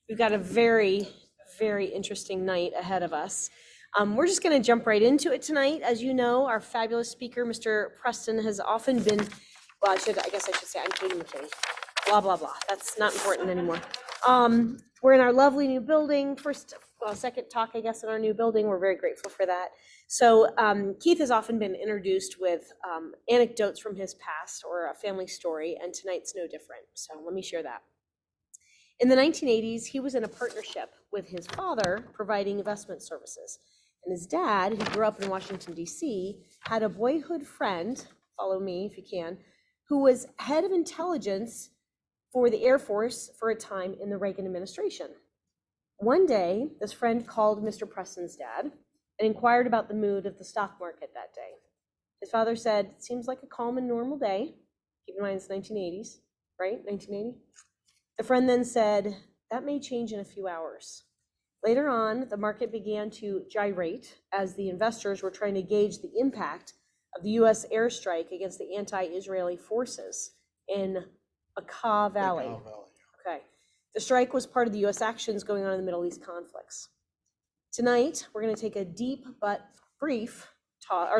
We've got a very, very interesting night ahead of us. We're just going to jump right into it tonight. As you know, our fabulous speaker, Mr. Preston, has often been, well, I guess I should say, I'm Katie McKinney, blah, blah, blah. That's not important anymore. We're in our lovely new building, second talk, I guess, in our new building. We're very grateful for that. So Keith has often been introduced with anecdotes from his past or a family story, and tonight's no different. So let me share that. In the 1980s, he was in a partnership with his father providing investment services. And his dad, who grew up in Washington, D.C., had a boyhood friend, follow me if you can, who was head of intelligence for the Air Force for a time in the Reagan administration. One day, this friend called Mr. Preston's dad and inquired about the mood of the stock market that day. His father said, "It seems like a calm and normal day." Keep in mind it's 1980s, right? 1980. The friend then said, "That may change in a few hours." Later on, the market began to gyrate as the investors were trying to gauge the impact of the U.S. airstrike against the anti-Israeli forces in Aqaba Valley. Okay. The strike was part of the U.S. actions going on in the Middle East conflicts. Tonight, we're going to take a deep but brief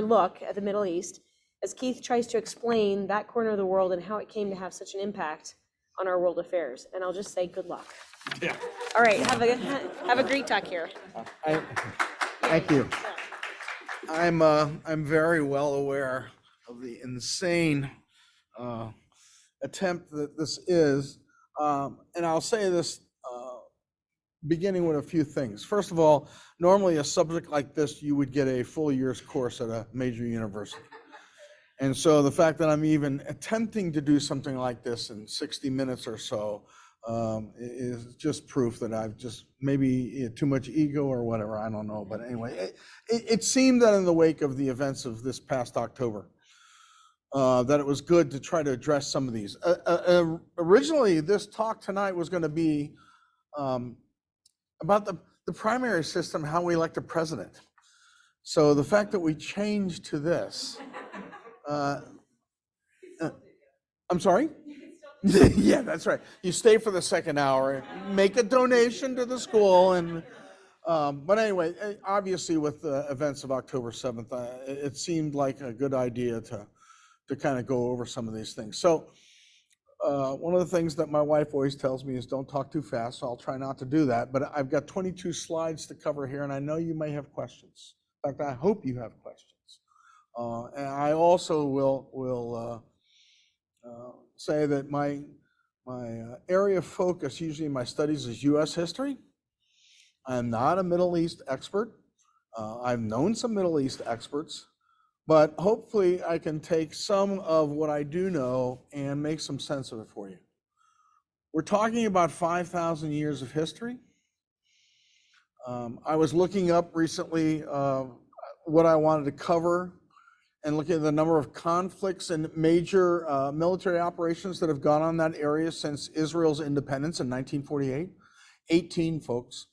look at the Middle East as Keith tries to explain that corner of the world and how it came to have such an impact on our world affairs. And I'll just say good luck. Yeah. All right, have a great talk here. Thank you. I'm very well aware of the insane attempt that this is, and I'll say this beginning with a few things. First of all, normally a subject like this, you would get a full year's course at a major university. And so the fact that I'm even attempting to do something like this in 60 minutes or so is just proof that I've just maybe too much ego or whatever, I don't know. But anyway, it seemed that in the wake of the events of this past October, that it was good to try to address some of these. Originally, this talk tonight was going to be about the primary system, how we elect a president. So the fact that we changed to this, I'm sorry? Yeah, that's right. You stay for the second hour, make a donation to the school, and but anyway, obviously with the events of October 7th, it seemed like a good idea to kind of go over some of these things. So one of the things that my wife always tells me is don't talk too fast, so I'll try not to do that. But I've got 22 slides to cover here, and I know you may have questions. In fact, I hope you have questions. And I also will say that my area of focus usually in my studies is U.S. history. I'm not a Middle East expert. I've known some Middle East experts, but hopefully I can take some of what I do know and make some sense of it for you. We're talking about 5,000 years of history. I was looking up recently what I wanted to cover and looking at the number of conflicts and major military operations that have gone on that area since Israel's independence in 1948. 18, folks.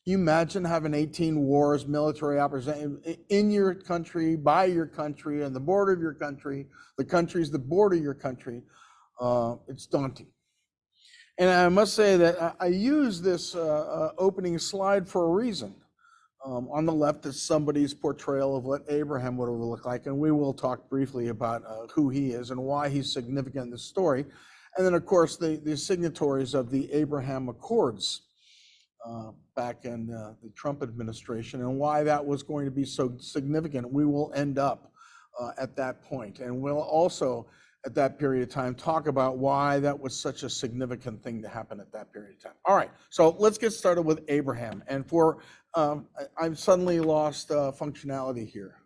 You imagine having 18 wars, military operations in your country, by your country, and the border of your country, the countries that border your country. It's daunting. And I must say that I use this opening slide for a reason. On the left is somebody's portrayal of what Abraham would have looked like, and we will talk briefly about who he is and why he's significant in the story. And then, of course, the signatories of the Abraham Accords back in the Trump administration and why that was going to be so significant. We will end up at that point, and we'll also, at that period of time, talk about why that was such a significant thing to happen at that period of time. All right, so let's get started with Abraham. And for I've suddenly lost functionality here.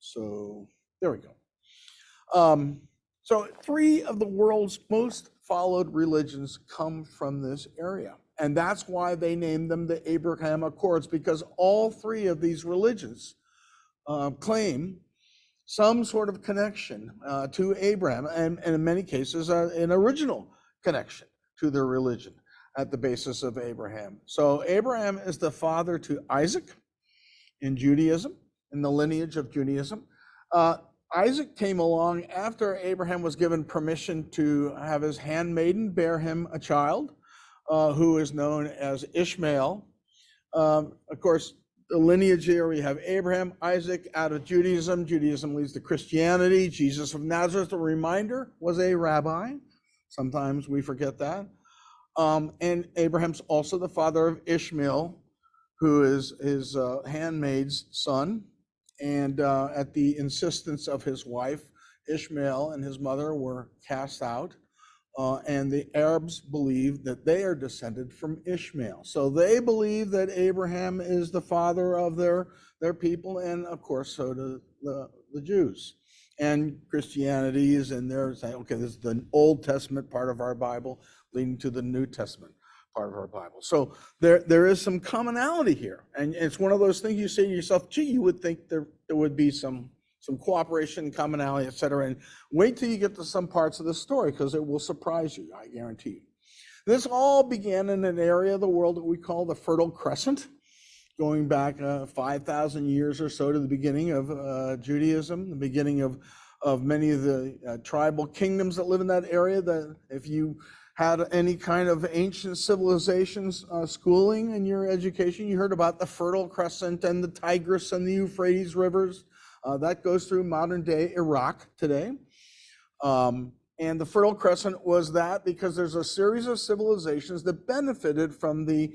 So there we go. So 3 of the world's most followed religions come from this area. And that's why they named them the Abraham Accords, because all 3 of these religions claim some sort of connection to Abraham, and in many cases, an original connection to their religion at the basis of Abraham. So Abraham is the father to Isaac in Judaism, in the lineage of Judaism. Isaac came along after Abraham was given permission to have his handmaiden bear him a child. who is known as Ishmael. Of course, the lineage here, we have Abraham, Isaac out of Judaism. Judaism leads to Christianity. Jesus of Nazareth, a reminder, was a rabbi. Sometimes we forget that. And Abraham's also the father of Ishmael, who is his handmaid's son. And at the insistence of his wife, Ishmael and his mother were cast out. And the Arabs believe that they are descended from Ishmael. So they believe that Abraham is the father of their people, and of course, so do the Jews. And Christianity is in there saying, okay, this is the Old Testament part of our Bible leading to the New Testament part of our Bible. So there is some commonality here. And it's one of those things you say to yourself, gee, you would think there would be some cooperation, commonality, etc. And wait till you get to some parts of the story, because it will surprise you, I guarantee you. This all began in an area of the world that we call the Fertile Crescent, going back 5,000 years or so to the beginning of Judaism, the beginning of many of the tribal kingdoms that live in that area. That if you had any kind of ancient civilizations schooling in your education, you heard about the Fertile Crescent and the Tigris and the Euphrates rivers. That goes through modern day Iraq today. And the Fertile Crescent was that because there's a series of civilizations that benefited from the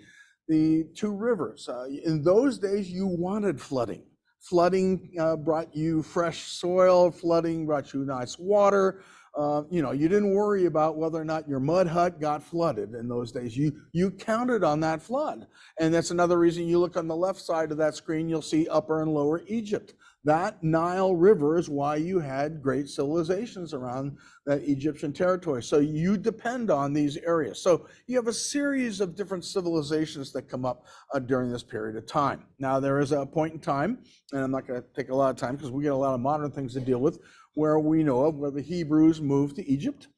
two rivers. In those days, you wanted flooding. Flooding brought you fresh soil. Flooding brought you nice water. You didn't worry about whether or not your mud hut got flooded in those days. You counted on that flood. And that's another reason you look on the left side of that screen, you'll see Upper and Lower Egypt. That Nile River is why you had great civilizations around that Egyptian territory. So you depend on these areas. So you have a series of different civilizations that come up during this period of time. Now, there is a point in time, and I'm not going to take a lot of time because we get a lot of modern things to deal with, where we know of where the Hebrews moved to Egypt.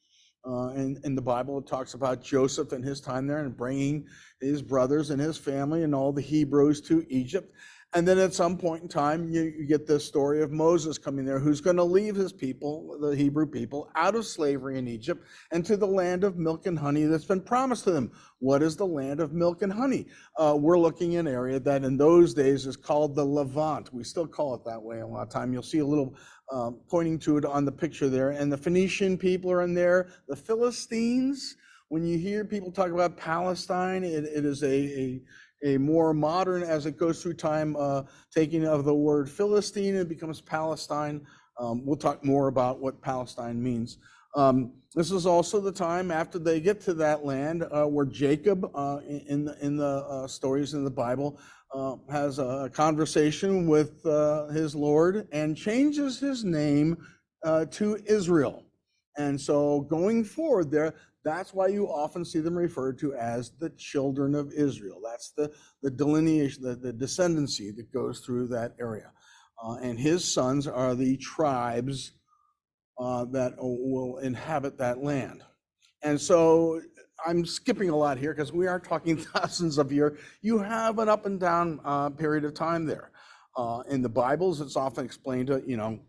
In the Bible, it talks about Joseph and his time there and bringing his brothers and his family and all the Hebrews to Egypt. And then at some point in time, you get this story of Moses coming there, who's going to leave his people, the Hebrew people, out of slavery in Egypt and to the land of milk and honey that's been promised to them. What is the land of milk and honey? We're looking at an area that in those days is called the Levant. We still call it that way a lot of time. You'll see a little pointing to it on the picture there. And the Phoenician people are in there. The Philistines, when you hear people talk about Palestine, it is a more modern, as it goes through time, taking of the word Philistine, it becomes Palestine. We'll talk more about what Palestine means. This is also the time after they get to that land where Jacob, in the stories in the Bible, has a conversation with his Lord and changes his name to Israel. And so going forward there, that's why you often see them referred to as the children of Israel. That's the delineation, the descendancy that goes through that area. And his sons are the tribes that will inhabit that land. And so I'm skipping a lot here because we are talking thousands of years. You have an up and down period of time there. In the Bibles, it's often explained to,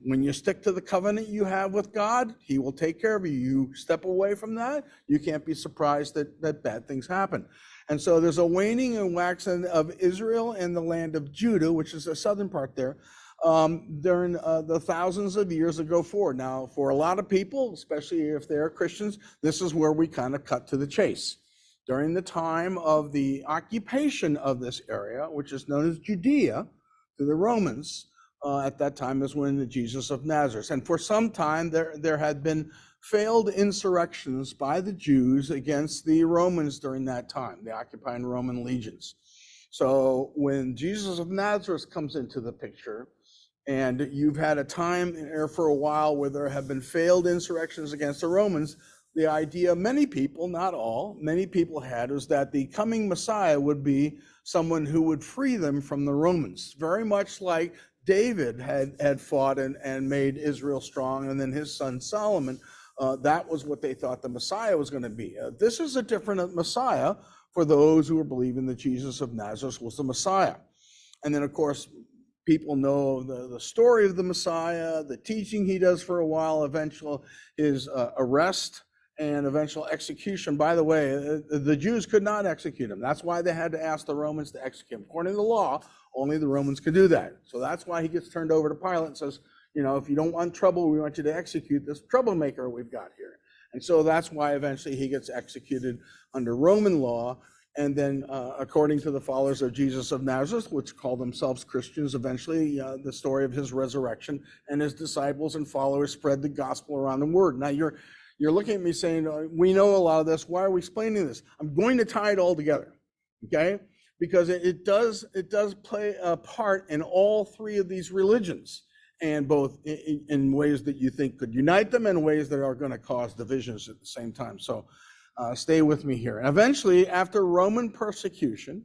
when you stick to the covenant you have with God, he will take care of you. You step away from that, you can't be surprised that bad things happen. And so there's a waning and waxing of Israel and the land of Judah, which is the southern part there, during the thousands of years that go forward. Now, for a lot of people, especially if they're Christians, this is where we kind of cut to the chase. During the time of the occupation of this area, which is known as Judea, to the Romans, at that time is when Jesus of Nazareth. And for some time, there had been failed insurrections by the Jews against the Romans during that time, the occupying Roman legions. So when Jesus of Nazareth comes into the picture, and you've had a time there for a while where there have been failed insurrections against the Romans, the idea many people, not all, many people had was that the coming Messiah would be someone who would free them from the Romans, very much like David had fought and made Israel strong, and then his son Solomon, that was what they thought the Messiah was going to be. This is a different Messiah for those who are believing that Jesus of Nazareth was the Messiah. And then, of course, people know the story of the Messiah, the teaching he does for a while, eventual his arrest and eventual execution. By the way, the Jews could not execute him. That's why they had to ask the Romans to execute him. According to the law, only the Romans could do that. So that's why he gets turned over to Pilate and says, you know, if you don't want trouble, we want you to execute this troublemaker we've got here. And so that's why eventually he gets executed under Roman law. And then according to the followers of Jesus of Nazareth, which call themselves Christians, eventually the story of his resurrection and his disciples and followers spread the gospel around the world. Now you're looking at me saying, we know a lot of this. Why are we explaining this? I'm going to tie it all together, okay? Because it does play a part in all three of these religions, and both in ways that you think could unite them and ways that are going to cause divisions at the same time. So stay with me here. And eventually, after Roman persecution,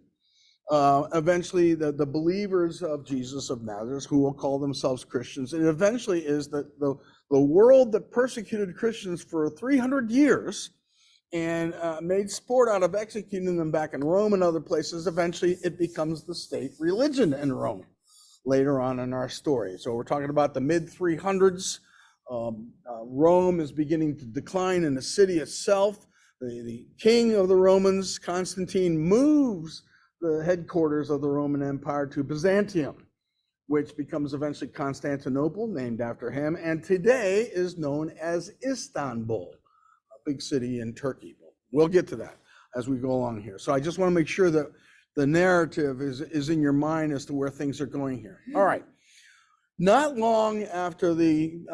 eventually the believers of Jesus of Nazareth, who will call themselves Christians, it eventually is that the world that persecuted Christians for 300 years and made sport out of executing them back in Rome and other places, eventually it becomes the state religion in Rome later on in our story. So we're talking about the mid-300s. Rome is beginning to decline in the city itself. The king of the Romans, Constantine, moves the headquarters of the Roman Empire to Byzantium, which becomes eventually Constantinople, named after him, and today is known as Istanbul, a big city in Turkey. We'll get to that as we go along here. So I just want to make sure that the narrative is in your mind as to where things are going here. All right. Not long after the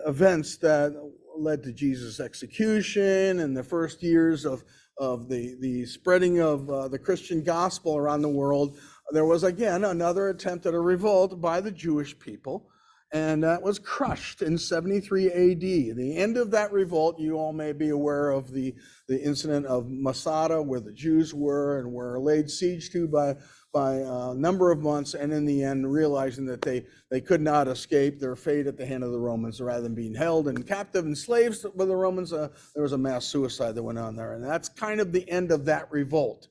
events that led to Jesus' execution and the first years of the spreading of the Christian gospel around the world, there was again another attempt at a revolt by the Jewish people, and that was crushed in 73 AD. The end of that revolt, you all may be aware of the incident of Masada, where the Jews were and were laid siege to by a number of months, and in the end realizing that they could not escape their fate at the hand of the Romans. Rather than being held and captive and slaves by the Romans, there was a mass suicide that went on there, and that's kind of the end of that revolt.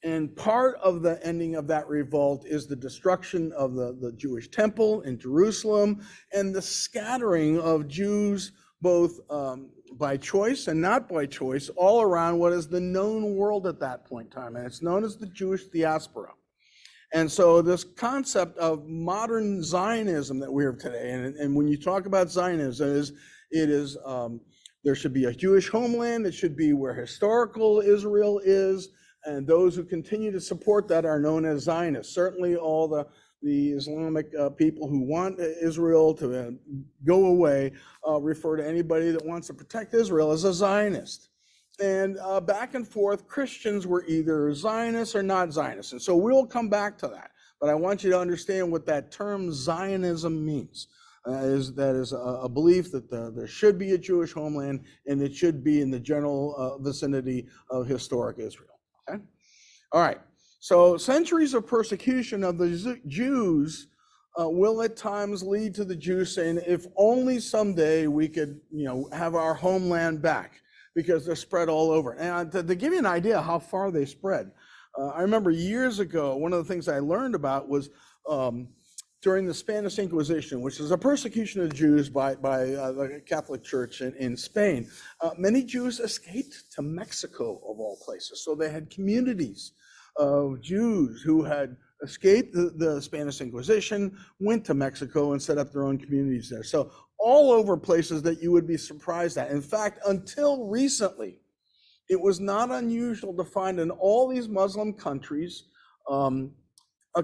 And part of the ending of that revolt is the destruction of the Jewish temple in Jerusalem and the scattering of Jews, both by choice and not by choice, all around what is the known world at that point in time. And it's known as the Jewish diaspora. And so this concept of modern Zionism that we have today, and when you talk about Zionism, there should be a Jewish homeland. It should be where historical Israel is. And those who continue to support that are known as Zionists. Certainly all the Islamic people who want Israel to go away refer to anybody that wants to protect Israel as a Zionist. And back and forth, Christians were either Zionists or not Zionists. And so we'll come back to that. But I want you to understand what that term Zionism means. That is a belief that there should be a Jewish homeland, and it should be in the general vicinity of historic Israel. Okay? All right. So centuries of persecution of the Jews will at times lead to the Jews saying, if only someday we could, have our homeland back, because they're spread all over. And to give you an idea how far they spread, I remember years ago, one of the things I learned about was during the Spanish Inquisition, which is a persecution of Jews by the Catholic Church in Spain. Many Jews escaped to Mexico, of all places. So they had communities of Jews who had escaped the Spanish Inquisition, went to Mexico and set up their own communities there. So all over places that you would be surprised at. In fact, until recently, it was not unusual to find in all these Muslim countries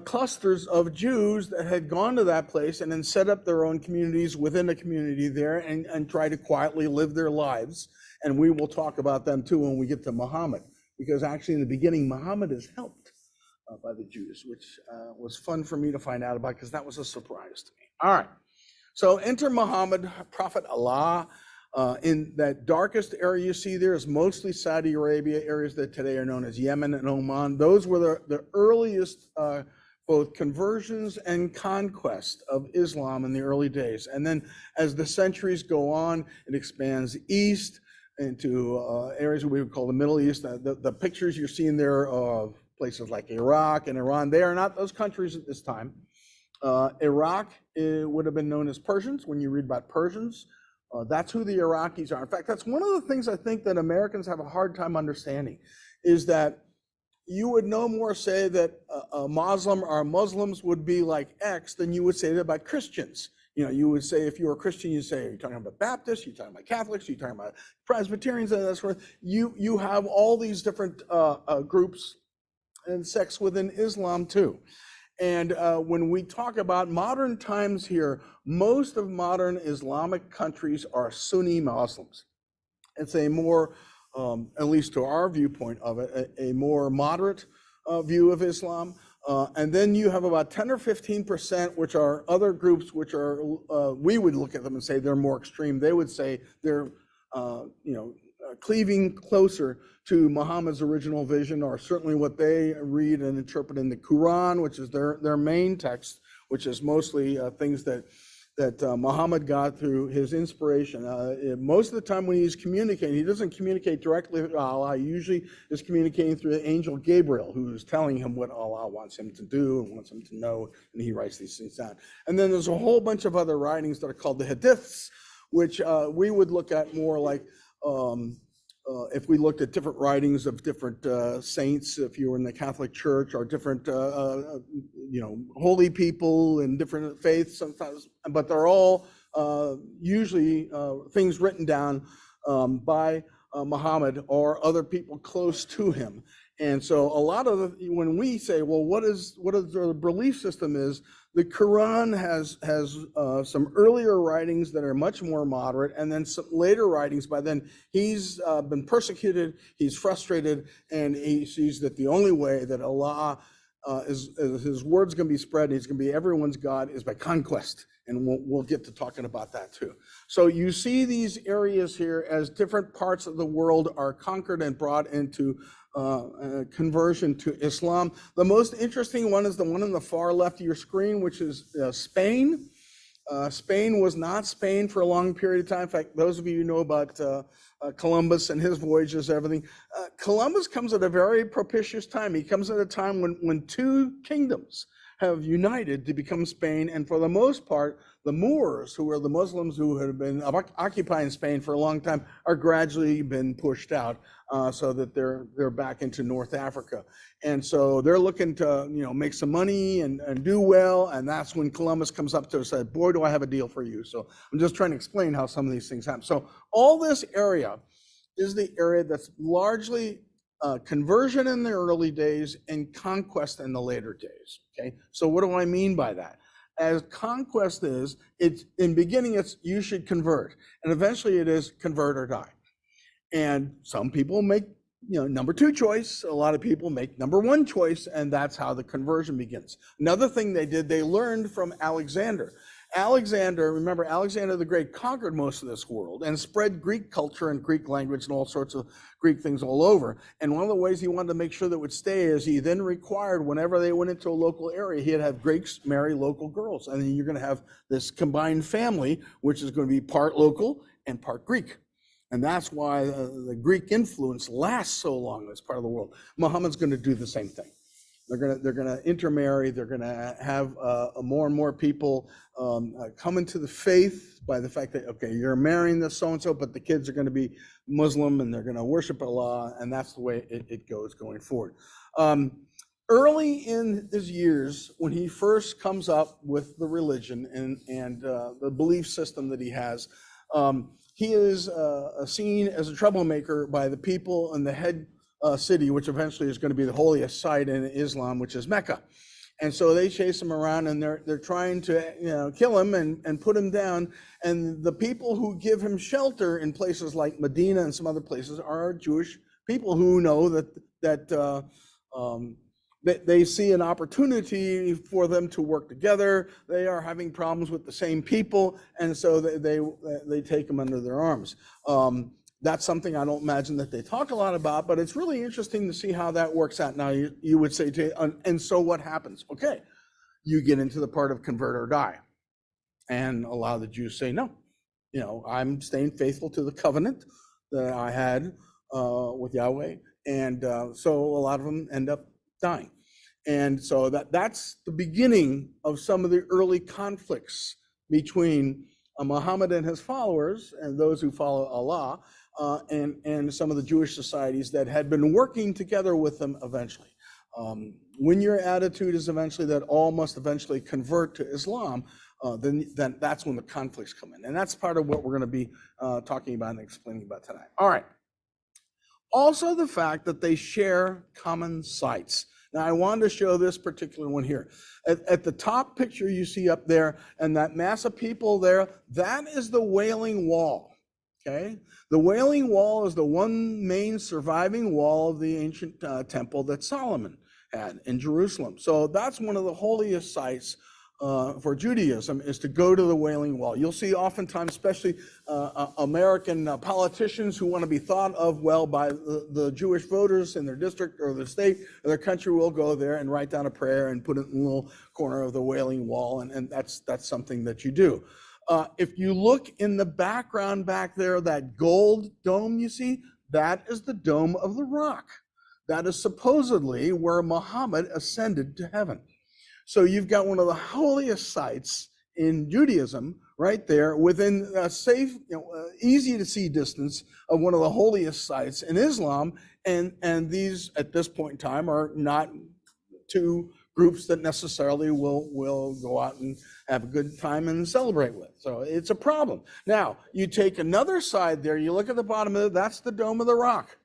clusters of Jews that had gone to that place and then set up their own communities within a community there and try to quietly live their lives. And we will talk about them too when we get to Muhammad, because actually in the beginning, Muhammad is helped by the Jews, which was fun for me to find out about, because that was a surprise to me. All right, so enter Muhammad, Prophet Allah. In that darkest area you see there is mostly Saudi Arabia, areas that today are known as Yemen and Oman. Those were the earliest both conversions and conquest of Islam in the early days. And then as the centuries go on, it expands east into areas we would call the Middle East. The pictures you're seeing there of places like Iraq and Iran, they are not those countries at this time. Iraq would have been known as Persians when you read about Persians. That's who the Iraqis are. In fact, that's one of the things I think that Americans have a hard time understanding, is that you would no more say that a Muslim or Muslims would be like X than you would say that about Christians. You would say, if you were a Christian, you say, are you talking about Baptists? You're talking about Catholics? You're talking about Presbyterians? And that sort of. You have all these different groups and sects within Islam too. And when we talk about modern times here, most of modern Islamic countries are Sunni Muslims. It's a more, at least to our viewpoint of it, a more moderate view of Islam. And then you have about 10 or 15%, which are other groups, which are, we would look at them and say they're more extreme. They would say they're, cleaving closer to Muhammad's original vision, or certainly what they read and interpret in the Quran, which is their main text, which is mostly things that Muhammad got through his inspiration. Most of the time when he's communicating, he doesn't communicate directly with Allah. He usually is communicating through the angel Gabriel, who's telling him what Allah wants him to do and wants him to know, and he writes these things down. And then there's a whole bunch of other writings that are called the Hadiths, which we would look at more like, if we looked at different writings of different saints, if you were in the Catholic Church, or different, holy people in different faiths sometimes, but they're all usually things written down by Muhammad or other people close to him. And so a lot of when we say, well, what is the belief system is, the Quran has some earlier writings that are much more moderate, and then some later writings. By then, he's been persecuted, he's frustrated, and he sees that the only way that Allah is his word's going to be spread, he's going to be everyone's God, is by conquest. And we'll get to talking about that too. So you see these areas here as different parts of the world are conquered and brought into conversion to Islam. The most interesting one is the one on the far left of your screen, which is Spain. Spain was not Spain for a long period of time. In fact, those of you who know about Columbus and his voyages, everything, Columbus comes at a very propitious time. He comes at a time when two kingdoms have united to become Spain, and for the most part, the Moors, who are the Muslims who have been occupying Spain for a long time, are gradually been pushed out, so that they're back into North Africa. And so they're looking to make some money and do well, and that's when Columbus comes up to us and said, boy, do I have a deal for you. So I'm just trying to explain how some of these things happen. So all this area is the area that's largely conversion in the early days and conquest in the later days. Okay, so what do I mean by that? As conquest is, it's in beginning, it's you should convert, and eventually it is convert or die. And some people make number two choice. A lot of people make number one choice, and that's how the conversion begins. Another thing they did, they learned from Alexander. Remember, Alexander the Great conquered most of this world and spread Greek culture and Greek language and all sorts of Greek things all over. And one of the ways he wanted to make sure that would stay is he then required, whenever they went into a local area, he'd have Greeks marry local girls. And then you're going to have this combined family, which is going to be part local and part Greek. And that's why the Greek influence lasts so long in this part of the world. Muhammad's going to do the same thing. They're gonna intermarry. They're gonna have more and more people come into the faith by the fact that, okay, you're marrying this so and so, but the kids are going to be Muslim and they're going to worship Allah, and that's the way it goes going forward. Early in his years, when he first comes up with the religion and the belief system that he has, he is seen as a troublemaker by the people in the head city, which eventually is going to be the holiest site in Islam, which is Mecca. And so they chase him around, and they're trying to kill him and put him down. And the people who give him shelter in places like Medina and some other places are Jewish people who know that they see an opportunity for them to work together. They are having problems with the same people, and so they take them under their arms. That's something I don't imagine that they talk a lot about, but it's really interesting to see how that works out. Now, you would say, and so what happens? Okay, you get into the part of convert or die. And a lot of the Jews say, no, I'm staying faithful to the covenant that I had with Yahweh. And so a lot of them end up dying. And so that's the beginning of some of the early conflicts between Muhammad and his followers and those who follow Allah, and some of the Jewish societies that had been working together with them eventually. When your attitude is eventually that all must eventually convert to Islam, then that's when the conflicts come in. And that's part of what we're going to be talking about and explaining about tonight. All right. Also, the fact that they share common sites. Now, I wanted to show this particular one here. At the top picture you see up there, and that mass of people there, that is the Wailing Wall. Okay? The Wailing Wall is the one main surviving wall of the ancient temple that Solomon had in Jerusalem. So that's one of the holiest sites for Judaism, is to go to the Wailing Wall. You'll see oftentimes, especially American politicians who want to be thought of well by the Jewish voters in their district or their state or their country, will go there and write down a prayer and put it in the little corner of the Wailing Wall, and that's something that you do. If you look in the background back there, that gold dome you see, that is the Dome of the Rock. That is supposedly where Muhammad ascended to heaven. So you've got one of the holiest sites in Judaism right there within a safe, easy to see distance of one of the holiest sites in Islam. And these, at this point in time, are not two groups that necessarily will go out and have a good time and celebrate with. So it's a problem. Now, you take another side there, you look at the bottom of it, that's the Dome of the Rock.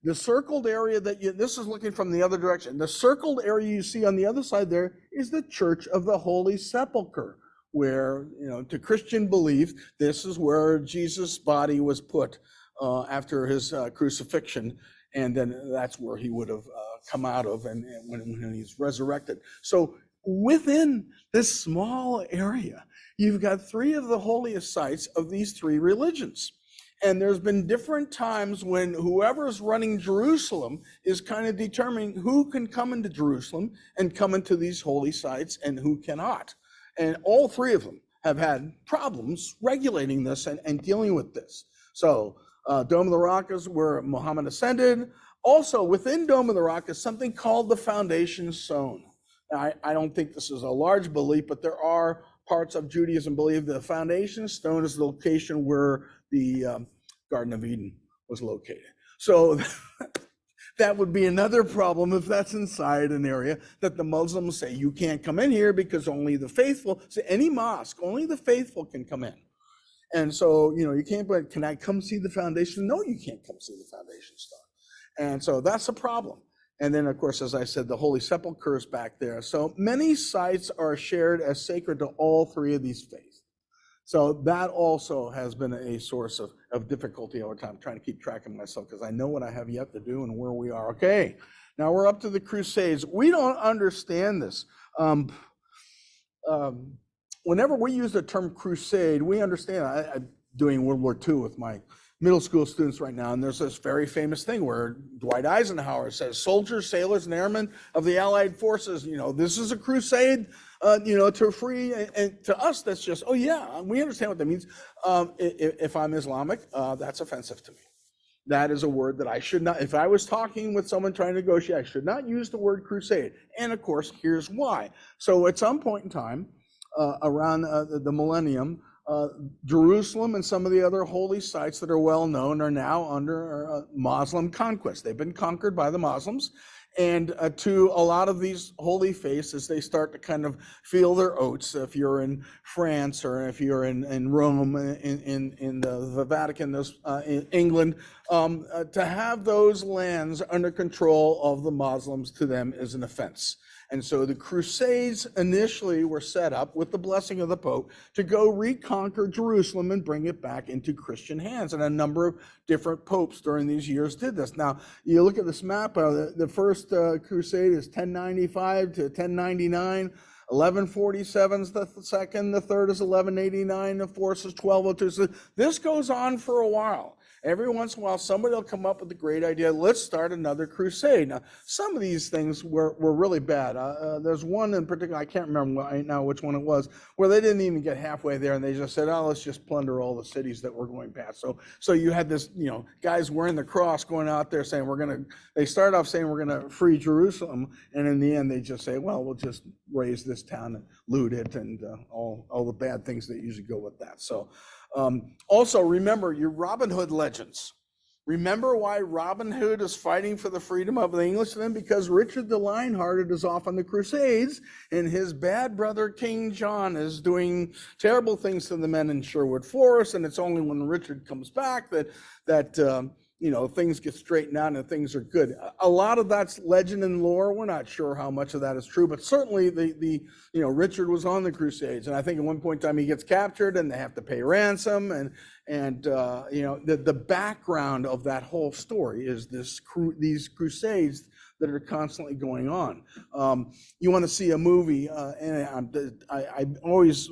The circled area this is looking from the other direction. The circled area you see on the other side there is the Church of the Holy Sepulchre, where, to Christian belief, this is where Jesus' body was put after his crucifixion, and then that's where he would have come out of, and when he's resurrected. So within this small area, you've got three of the holiest sites of these three religions. And there's been different times when whoever's running Jerusalem is kind of determining who can come into Jerusalem and come into these holy sites and who cannot. And all three of them have had problems regulating this and dealing with this. So Dome of the Rock is where Muhammad ascended. Also, within Dome of the Rock is something called the Foundation Stone. Now, I don't think this is a large belief, but there are parts of Judaism believe the Foundation Stone is the location where the Garden of Eden was located. So that would be another problem if that's inside an area that the Muslims say you can't come in here because only the faithful, so any mosque, only the faithful can come in. And so, you can't, but can I come see the foundation? No, you can't come see the Foundation Stone. And so that's a problem. And then, of course, as I said, the Holy Sepulchre is back there. So many sites are shared as sacred to all three of these faiths. So that also has been a source of difficulty over time, trying to keep track of myself, because I know what I have yet to do and where we are. Okay, now we're up to the Crusades. We don't understand this. Whenever we use the term crusade, we understand. I'm doing World War II with my middle school students right now, and there's this very famous thing where Dwight Eisenhower says, soldiers, sailors, and airmen of the Allied forces, this is a crusade, to free, and to us, that's just, oh yeah, we understand what that means. If I'm Islamic, that's offensive to me. That is a word that I should not, if I was talking with someone trying to negotiate, I should not use the word crusade. And of course, here's why. So at some point in time, around the millennium, Jerusalem and some of the other holy sites that are well known are now under Muslim conquest. They've been conquered by the Muslims, and to a lot of these holy faiths, as they start to kind of feel their oats, if you're in France or if you're in Rome, in the Vatican, in England, to have those lands under control of the Muslims, to them is an offense. And so the Crusades initially were set up with the blessing of the Pope to go reconquer Jerusalem and bring it back into Christian hands. And a number of different popes during these years did this. Now, you look at this map, the first crusade is 1095 to 1099. 1147 is the second, the third is 1189, the fourth is 1202. So this goes on for a while. Every once in a while, somebody will come up with a great idea. Let's start another crusade. Now, some of these things were really bad. There's one in particular, I can't remember right now which one it was, where they didn't even get halfway there, and they just said, oh, let's just plunder all the cities that we're going past. So you had this, guys wearing the cross going out there saying, they start off saying we're going to free Jerusalem, and in the end, they just say, well, we'll just raise this town and loot it, and all the bad things that usually go with that. So also remember your Robin Hood legends. Remember why Robin Hood is fighting for the freedom of the English then? Because Richard the Lionhearted is off on the Crusades, and his bad brother King John is doing terrible things to the men in Sherwood Forest, and it's only when Richard comes back that things get straightened out and things are good. A lot of that's legend and lore. We're not sure how much of that is true, but certainly Richard was on the Crusades, and I think at one point in time he gets captured and they have to pay ransom, and the background of that whole story is these Crusades that are constantly going on. You want to see a movie, and I always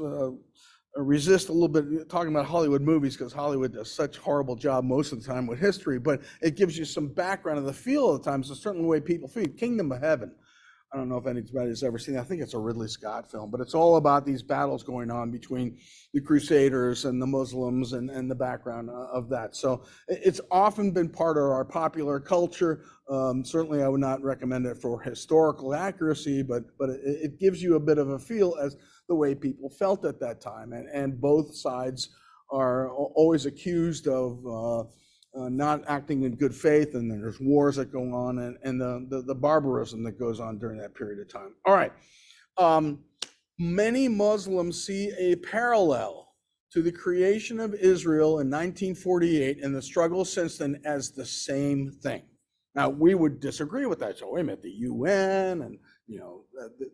resist a little bit talking about Hollywood movies because Hollywood does such a horrible job most of the time with history, but it gives you some background of the feel of the times, a certain way people feel. Kingdom of Heaven. I don't know if anybody's ever seen it. I think it's a Ridley Scott film, but it's all about these battles going on between the Crusaders and the Muslims and the background of that. So it's often been part of our popular culture. Certainly I would not recommend it for historical accuracy, but it gives you a bit of a feel as the way people felt at that time. And both sides are always accused of not acting in good faith, and then there's wars that go on, and the barbarism that goes on during that period of time. All right. Many Muslims see a parallel to the creation of Israel in 1948 and the struggle since then as the same thing. Now, we would disagree with that. So wait a minute, the UN and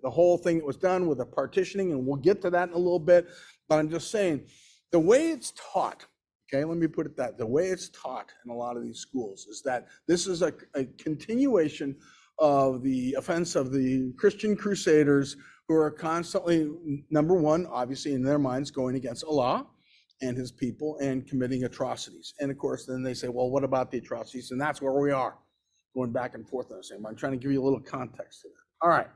the whole thing that was done with the partitioning, and we'll get to that in a little bit, but I'm just saying the way it's taught, okay, let me put it that, the way it's taught in a lot of these schools is that this is a continuation of the offense of the Christian crusaders who are constantly, number one, obviously in their minds, going against Allah and his people and committing atrocities. And of course, then they say, well, what about the atrocities? And that's where we are, going back and forth on the same. I'm trying to give you a little context to that. All right.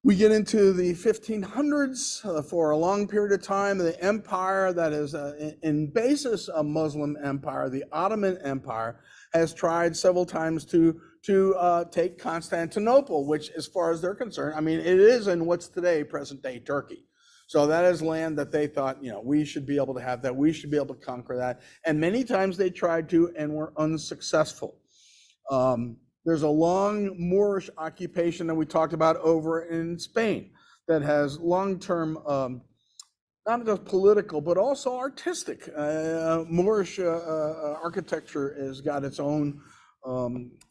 We get into the 1500s for a long period of time. The empire that is in basis a Muslim empire, the Ottoman Empire, has tried several times to take Constantinople, which, as far as they're concerned, I mean, it is in what's today present-day Turkey. So that is land that they thought, we should be able to have that. We should be able to conquer that. And many times they tried to and were unsuccessful. There's a long Moorish occupation that we talked about over in Spain that has long-term, not just political, but also artistic. Moorish architecture has got its own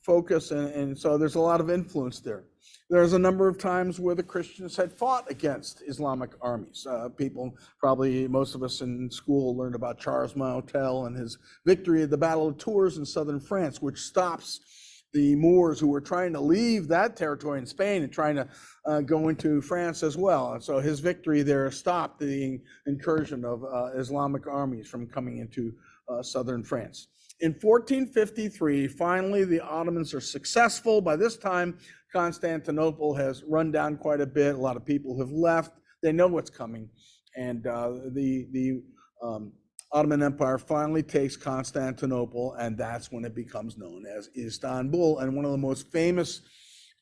focus, and so there's a lot of influence there. There's a number of times where the Christians had fought against Islamic armies. People, probably most of us in school learned about Charles Martel and his victory at the Battle of Tours in southern France, which stops the Moors who were trying to leave that territory in Spain and trying to go into France as well. And so his victory there stopped the incursion of Islamic armies from coming into southern France. In 1453, finally, the Ottomans are successful. By this time, Constantinople has run down quite a bit. A lot of people have left. They know what's coming. And the Ottoman Empire finally takes Constantinople, and that's when it becomes known as Istanbul. And one of the most famous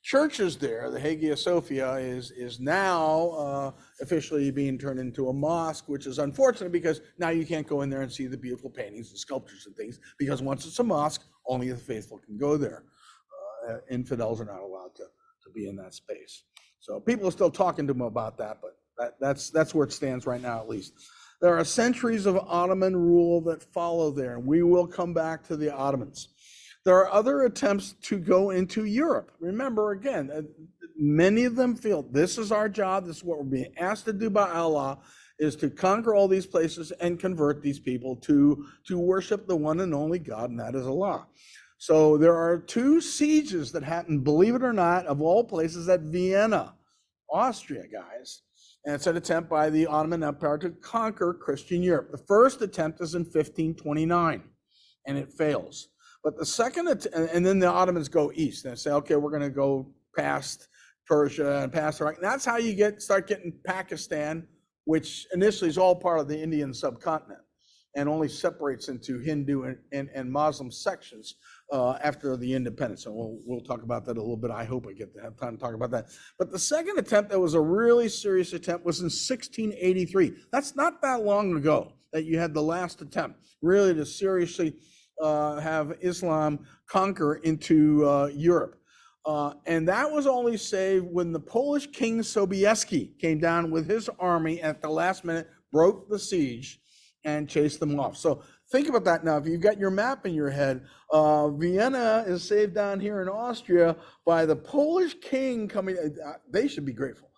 churches there, the Hagia Sophia, is now officially being turned into a mosque, which is unfortunate because now you can't go in there and see the beautiful paintings and sculptures and things, because once it's a mosque, only the faithful can go there. Infidels are not allowed to be in that space. So people are still talking to them about that, but that's where it stands right now, at least. There are centuries of Ottoman rule that follow there, and we will come back to the Ottomans. There are other attempts to go into Europe. Remember, again, many of them feel this is our job, this is what we're being asked to do by Allah, is to conquer all these places and convert these people to worship the one and only God, and that is Allah. So there are two sieges that happened, believe it or not, of all places, at Vienna, Austria, guys. And it's an attempt by the Ottoman Empire to conquer Christian Europe. The first attempt is in 1529. and it fails. But the second, and then the Ottomans go east and say, okay, we're going to go past Persia and past Iraq. That's how you start getting Pakistan, which initially is all part of the Indian subcontinent and only separates into Hindu and Muslim sections after the independence. So we'll talk about that a little bit. I hope I get to have time to talk about that. But the second attempt that was a really serious attempt was in 1683. That's not that long ago that you had the last attempt really to seriously have Islam conquer into Europe. And that was only saved when the Polish King Sobieski came down with his army at the last minute, broke the siege, and chased them off. So think about that now. If you've got your map in your head, Vienna is saved down here in Austria by the Polish king coming. They should be grateful.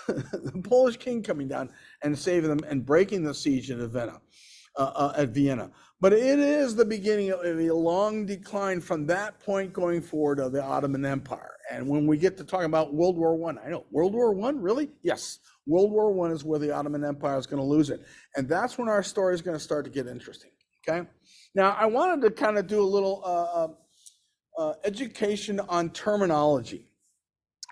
The Polish king coming down and saving them and breaking the siege at Vienna. But it is the beginning of a long decline from that point going forward of the Ottoman Empire. And when we get to talking about World War I know, World War I, really? Yes. World War I is where the Ottoman Empire is going to lose it. And that's when our story is going to start to get interesting, okay? Now, I wanted to kind of do a little education on terminology.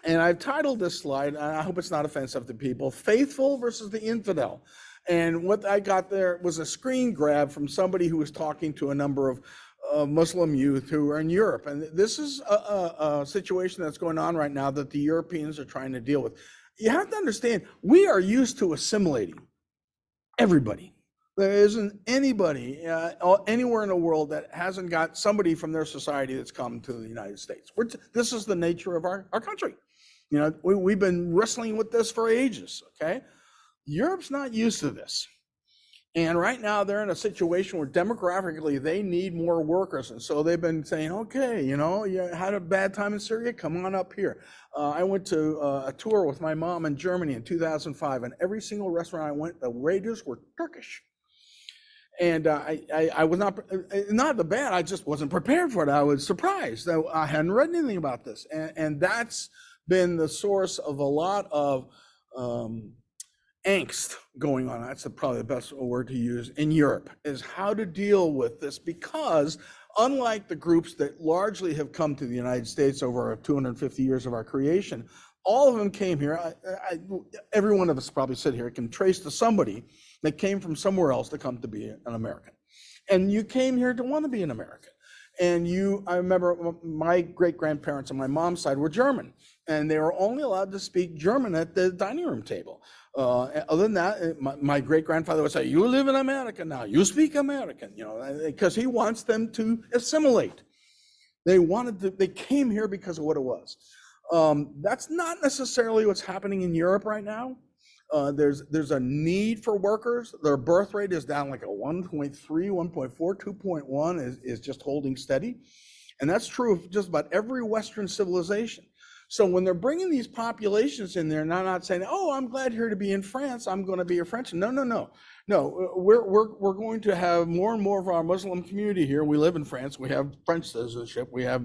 And I've titled this slide, and I hope it's not offensive to people, Faithful versus the Infidel. And what I got there was a screen grab from somebody who was talking to a number of Muslim youth who are in Europe. And this is a situation that's going on right now that the Europeans are trying to deal with. You have to understand, we are used to assimilating everybody. There isn't anybody anywhere in the world that hasn't got somebody from their society that's come to the United States. This is the nature of our country. You know, we've been wrestling with this for ages, okay? Europe's not used to this. And right now they're in a situation where demographically they need more workers. And so they've been saying, okay, you know, you had a bad time in Syria, come on up here. I went to a tour with my mom in Germany in 2005, and every single restaurant I went, the waiters were Turkish. And I was not the bad, I just wasn't prepared for it. I was surprised that I hadn't read anything about this. And that's been the source of a lot of angst going on. That's probably the best word to use in Europe, is how to deal with this, because unlike the groups that largely have come to the United States over 250 years of our creation, all of them came here. Every one of us probably sit here can trace to somebody that came from somewhere else to come to be an American. And you came here to want to be an American. And I remember my great-grandparents on my mom's side were German, and they were only allowed to speak German at the dining room table. Other than that, my great-grandfather would say, you live in America now, you speak American, you know, because he wants them to assimilate. They came here because of what it was. That's not necessarily what's happening in Europe right now. There's a need for workers. Their birth rate is down like a 1.3, 1.4, 2.1 is just holding steady. And that's true of just about every Western civilization. So when they're bringing these populations in there, and I'm not saying, oh, I'm glad here to be in France, I'm going to be a Frenchman. No. We're going to have more and more of our Muslim community here. We live in France. We have French citizenship. We have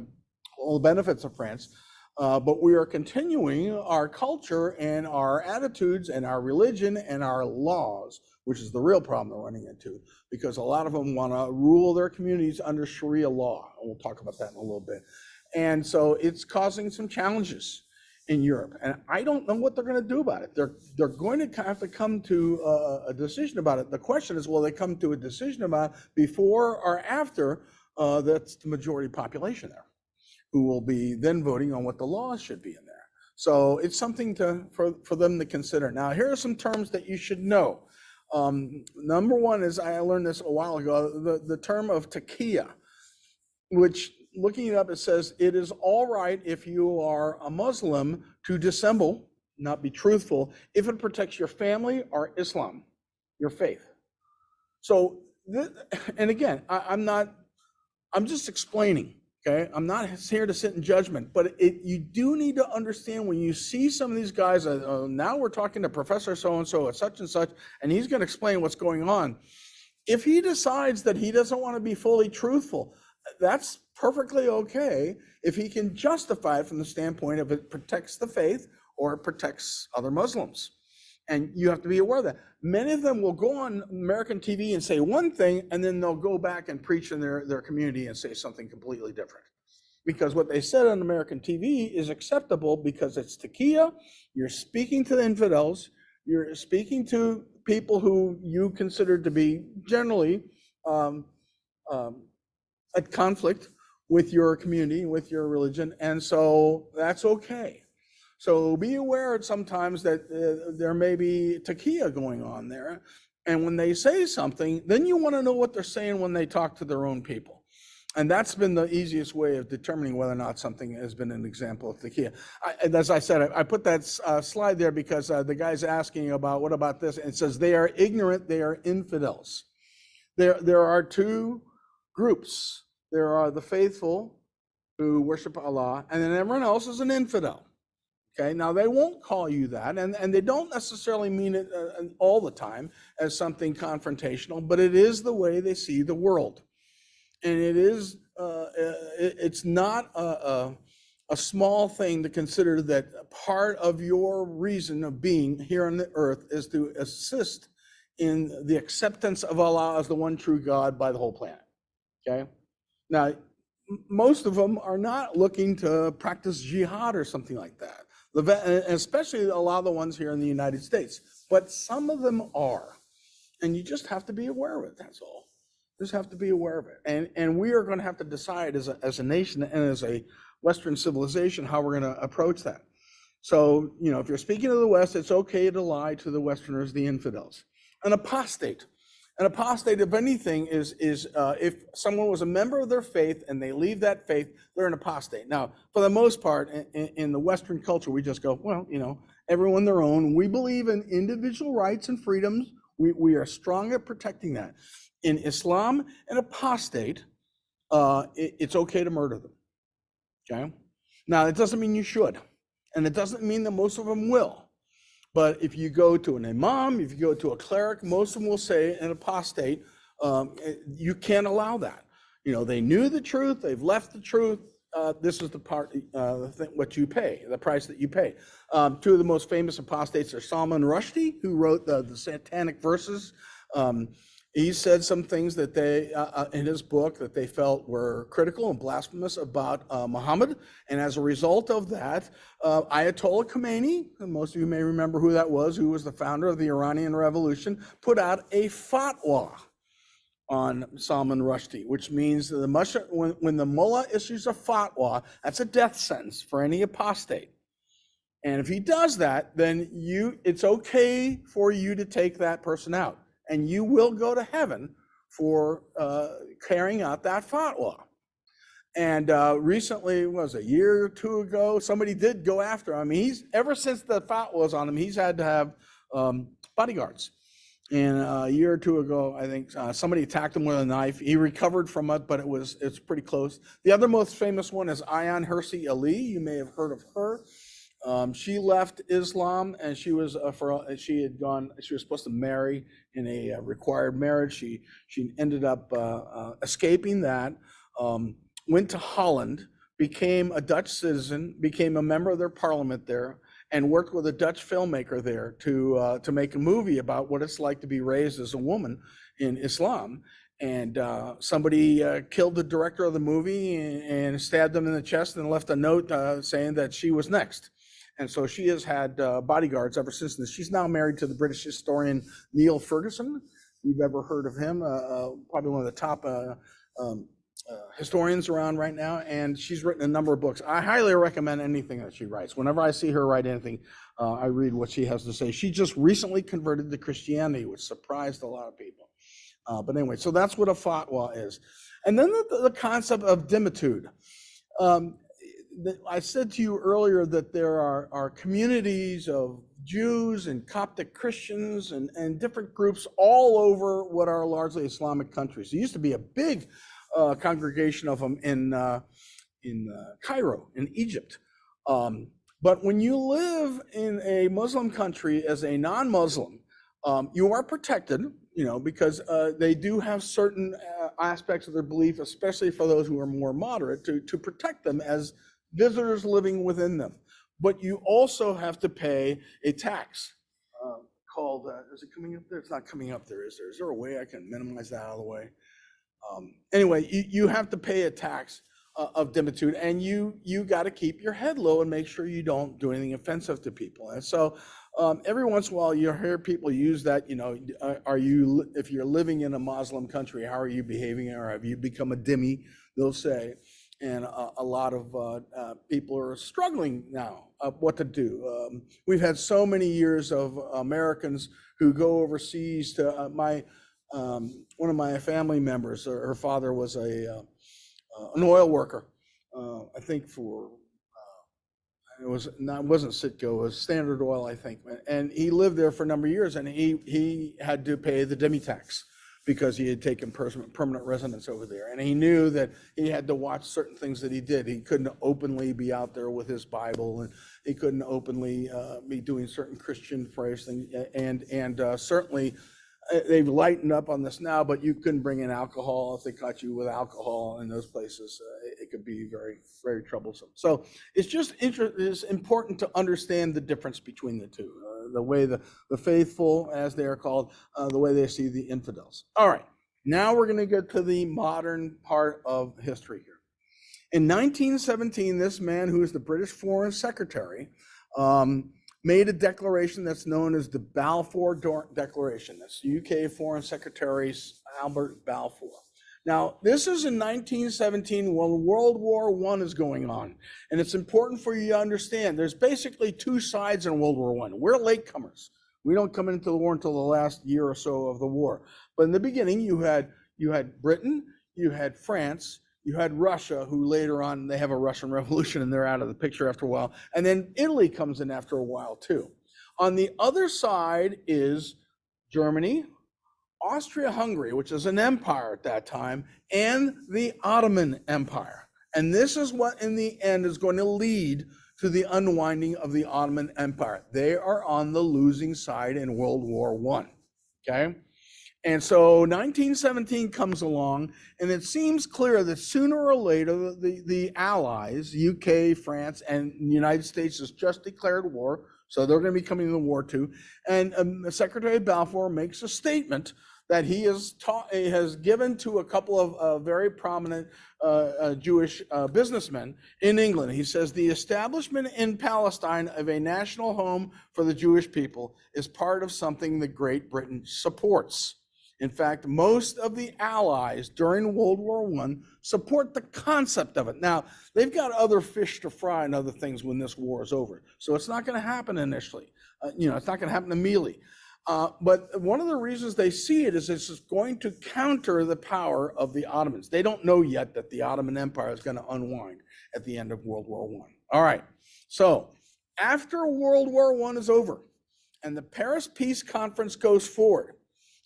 all the benefits of France. But we are continuing our culture and our attitudes and our religion and our laws, which is the real problem they're running into, because a lot of them want to rule their communities under Sharia law. And we'll talk about that in a little bit. And so it's causing some challenges in Europe. And I don't know what they're going to do about it. They're going to have to come to a decision about it. The question is, will they come to a decision about it before or after that's the majority population there, who will be then voting on what the laws should be in there. So it's something for them to consider. Now, here are some terms that you should know. Number one is, I learned this a while ago, the term of taqiyya, which, looking it up, it says it is all right if you are a Muslim to dissemble, not be truthful, if it protects your family or Islam, your faith. So, and again, I'm just explaining. Okay, I'm not here to sit in judgment, but you do need to understand when you see some of these guys, now we're talking to Professor so-and-so at such and such, and he's going to explain what's going on. If he decides that he doesn't want to be fully truthful, that's perfectly okay if he can justify it from the standpoint of it protects the faith or it protects other Muslims. And you have to be aware of that. Many of them will go on American TV and say one thing, and then they'll go back and preach in their community and say something completely different. Because what they said on American TV is acceptable because it's tekiah. You're speaking to the infidels. You're speaking to people who you consider to be generally at conflict with your community, with your religion, and so that's okay. So be aware sometimes that there may be tekiah going on there, and when they say something, then you want to know what they're saying when they talk to their own people. And that's been the easiest way of determining whether or not something has been an example of tekiah. As I said, I put that slide there because the guy's asking about, what about this? And it says, they are ignorant, they are infidels. There are two groups. There are the faithful who worship Allah, and then everyone else is an infidel. Okay, now they won't call you that, and they don't necessarily mean it all the time as something confrontational, but it is the way they see the world. And it is, it's not a small thing to consider that part of your reason of being here on the earth is to assist in the acceptance of Allah as the one true God by the whole planet. Okay, now most of them are not looking to practice jihad or something like that, especially a lot of the ones here in the United States, but some of them are, and you just have to be aware of it. That's all. Just have to be aware of it, and we are going to have to decide as a nation and as a Western civilization how we're going to approach that. So, you know, if you're speaking to the West, it's okay to lie to the Westerners, the infidels. An apostate, if anything, is if someone was a member of their faith and they leave that faith, they're an apostate. Now, for the most part, in the Western culture, we just go, well, you know, everyone their own. We believe in individual rights and freedoms. We are strong at protecting that. In Islam, an apostate, it's okay to murder them. Okay. Now, it doesn't mean you should, and it doesn't mean that most of them will. But if you go to an imam, if you go to a cleric, most of them will say an apostate, you can't allow that. You know, they knew the truth, they've left the truth. This is the part, what you pay, the price that you pay. Two of the most famous apostates are Salman Rushdie, who wrote the Satanic Verses. He said some things that they, in his book, that they felt were critical and blasphemous about Muhammad. And as a result of that, Ayatollah Khomeini, and most of you may remember who that was, who was the founder of the Iranian Revolution, put out a fatwa on Salman Rushdie, which means that when the mullah issues a fatwa, that's a death sentence for any apostate. And if he does that, then it's okay for you to take that person out. And you will go to heaven for carrying out that fatwa. And recently, a year or two ago, somebody did go after him. Ever since the fatwa was on him, he's had to have bodyguards. And a year or two ago, I think somebody attacked him with a knife. He recovered from it, but it's pretty close. The other most famous one is Ayaan Hirsi Ali. You may have heard of her. She left Islam, and she was supposed to marry in a required marriage. She ended up escaping that, went to Holland, became a Dutch citizen, became a member of their parliament there, and worked with a Dutch filmmaker there to make a movie about what it's like to be raised as a woman in Islam. And somebody killed the director of the movie and stabbed him in the chest and left a note saying that she was next. And so she has had bodyguards ever since this. She's now married to the British historian Neil Ferguson. If you've ever heard of him, probably one of the top historians around right now. And she's written a number of books. I highly recommend anything that she writes. Whenever I see her write anything, I read what she has to say. She just recently converted to Christianity, which surprised a lot of people. But anyway, so that's what a fatwa is. And then the concept of dimitude. I said to you earlier that there are communities of Jews and Coptic Christians and different groups all over what are largely Islamic countries. There used to be a big congregation of them in Cairo, in Egypt. But when you live in a Muslim country as a non-Muslim, you are protected, because they do have certain aspects of their belief, especially for those who are more moderate, to protect them as visitors living within them. But you also have to pay a tax called, is it coming up there? It's not coming up there, is there? Is there a way I can minimize that out of the way? Anyway, you have to pay a tax of dimitude, and you got to keep your head low and make sure you don't do anything offensive to people. And so every once in a while you hear people use that, you know, if you're living in a Muslim country, how are you behaving, or have you become a dhimmi, they'll say. And a lot of people are struggling now what to do. We've had so many years of Americans who go overseas to one of my family members, her father was an oil worker, I think for, it wasn't Citgo, it was Standard Oil, I think. And he lived there for a number of years, and he had to pay the Demi Tax because he had taken permanent residence over there. And he knew that he had to watch certain things that he did. He couldn't openly be out there with his Bible, and he couldn't openly be doing certain Christian phrase things. And certainly they've lightened up on this now, but you couldn't bring in alcohol. If they caught you with alcohol in those places, it could be very, very troublesome. So it's important to understand the difference between the two, the way the faithful, as they are called, the way they see the infidels. All right, now we're going to get to the modern part of history here. In 1917, this man, who is the British Foreign Secretary, made a declaration that's known as the Balfour Declaration. That's UK Foreign Secretary Albert Balfour. Now, this is in 1917 when World War I is going on. And it's important for you to understand there's basically two sides in World War I. We're latecomers. We don't come into the war until the last year or so of the war. But in the beginning, you had Britain, you had France, you had Russia, who later on, they have a Russian Revolution and they're out of the picture after a while. And then Italy comes in after a while too. On the other side is Germany, Austria-Hungary, which is an empire at that time, and the Ottoman Empire. And this is what in the end is going to lead to the unwinding of the Ottoman Empire. They are on the losing side in World War I, okay? And so 1917 comes along, and it seems clear that sooner or later, the Allies, UK, France, and the United States has just declared war, so they're going to be coming to the war too. And Secretary Balfour makes a statement that he has given to a couple of very prominent Jewish businessmen in England. He says, the establishment in Palestine of a national home for the Jewish people is part of something that Great Britain supports. In fact, most of the Allies during World War I support the concept of it. Now, they've got other fish to fry and other things when this war is over. So it's not going to happen initially. It's not going to happen immediately. But one of the reasons they see it is it's going to counter the power of the Ottomans. They don't know yet that the Ottoman Empire is going to unwind at the end of World War I. All right. So after World War I is over and the Paris Peace Conference goes forward,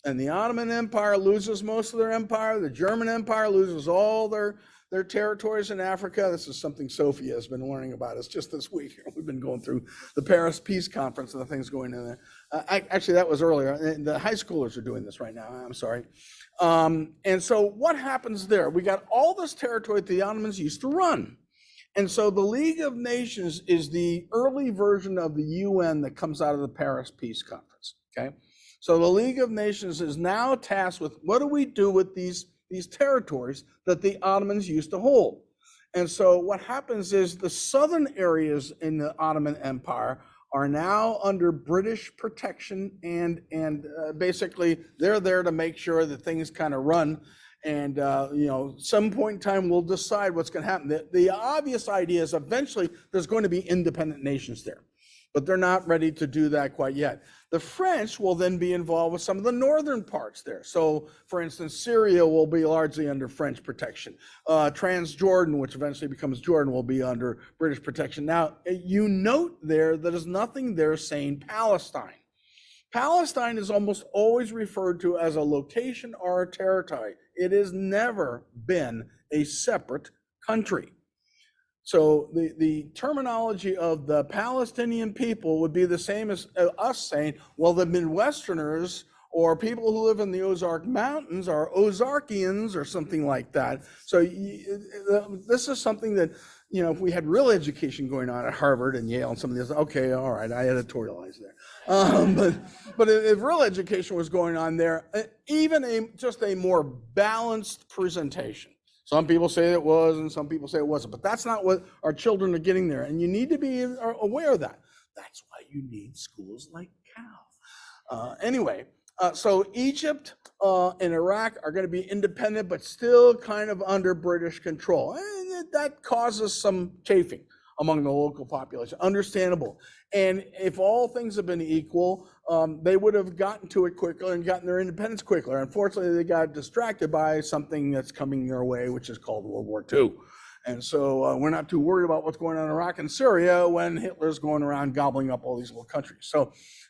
and the Ottoman Empire loses most of their empire. The German Empire loses all their territories in Africa. This is something Sophia has been learning about us just this week. We've been going through the Paris Peace Conference and the things going in there. Actually, that was earlier. The high schoolers are doing this right now. I'm sorry. And so what happens there? We got all this territory that the Ottomans used to run. And so the League of Nations is the early version of the UN that comes out of the Paris Peace Conference, okay? So the League of Nations is now tasked with what do we do with these territories that the Ottomans used to hold? And so what happens is the southern areas in the Ottoman Empire are now under British protection, and basically they're there to make sure that things kind of run. And some point in time we'll decide what's going to happen. The obvious idea is eventually there's going to be independent nations there, but they're not ready to do that quite yet. The French will then be involved with some of the northern parts there. So, for instance, Syria will be largely under French protection. Transjordan, which eventually becomes Jordan, will be under British protection. Now, you note there that there's nothing there saying Palestine. Palestine is almost always referred to as a location or a territory. It has never been a separate country. So the terminology of the Palestinian people would be the same as us saying, well, the Midwesterners or people who live in the Ozark Mountains are Ozarkians or something like that. So this is something that, if we had real education going on at Harvard and Yale and some of this, okay, all right, I editorialized there. But if real education was going on there, even just a more balanced presentation. Some people say it was, and some people say it wasn't, but that's not what our children are getting there. And you need to be aware of that. That's why you need schools like Cal. Anyway, so Egypt and Iraq are going to be independent, but still kind of under British control. And that causes some chafing among the local population, understandable. And if all things have been equal, they would have gotten to it quicker and gotten their independence quicker. Unfortunately, they got distracted by something that's coming their way, which is called World War II. And so we're not too worried about what's going on in Iraq and Syria when Hitler's going around gobbling up all these little countries.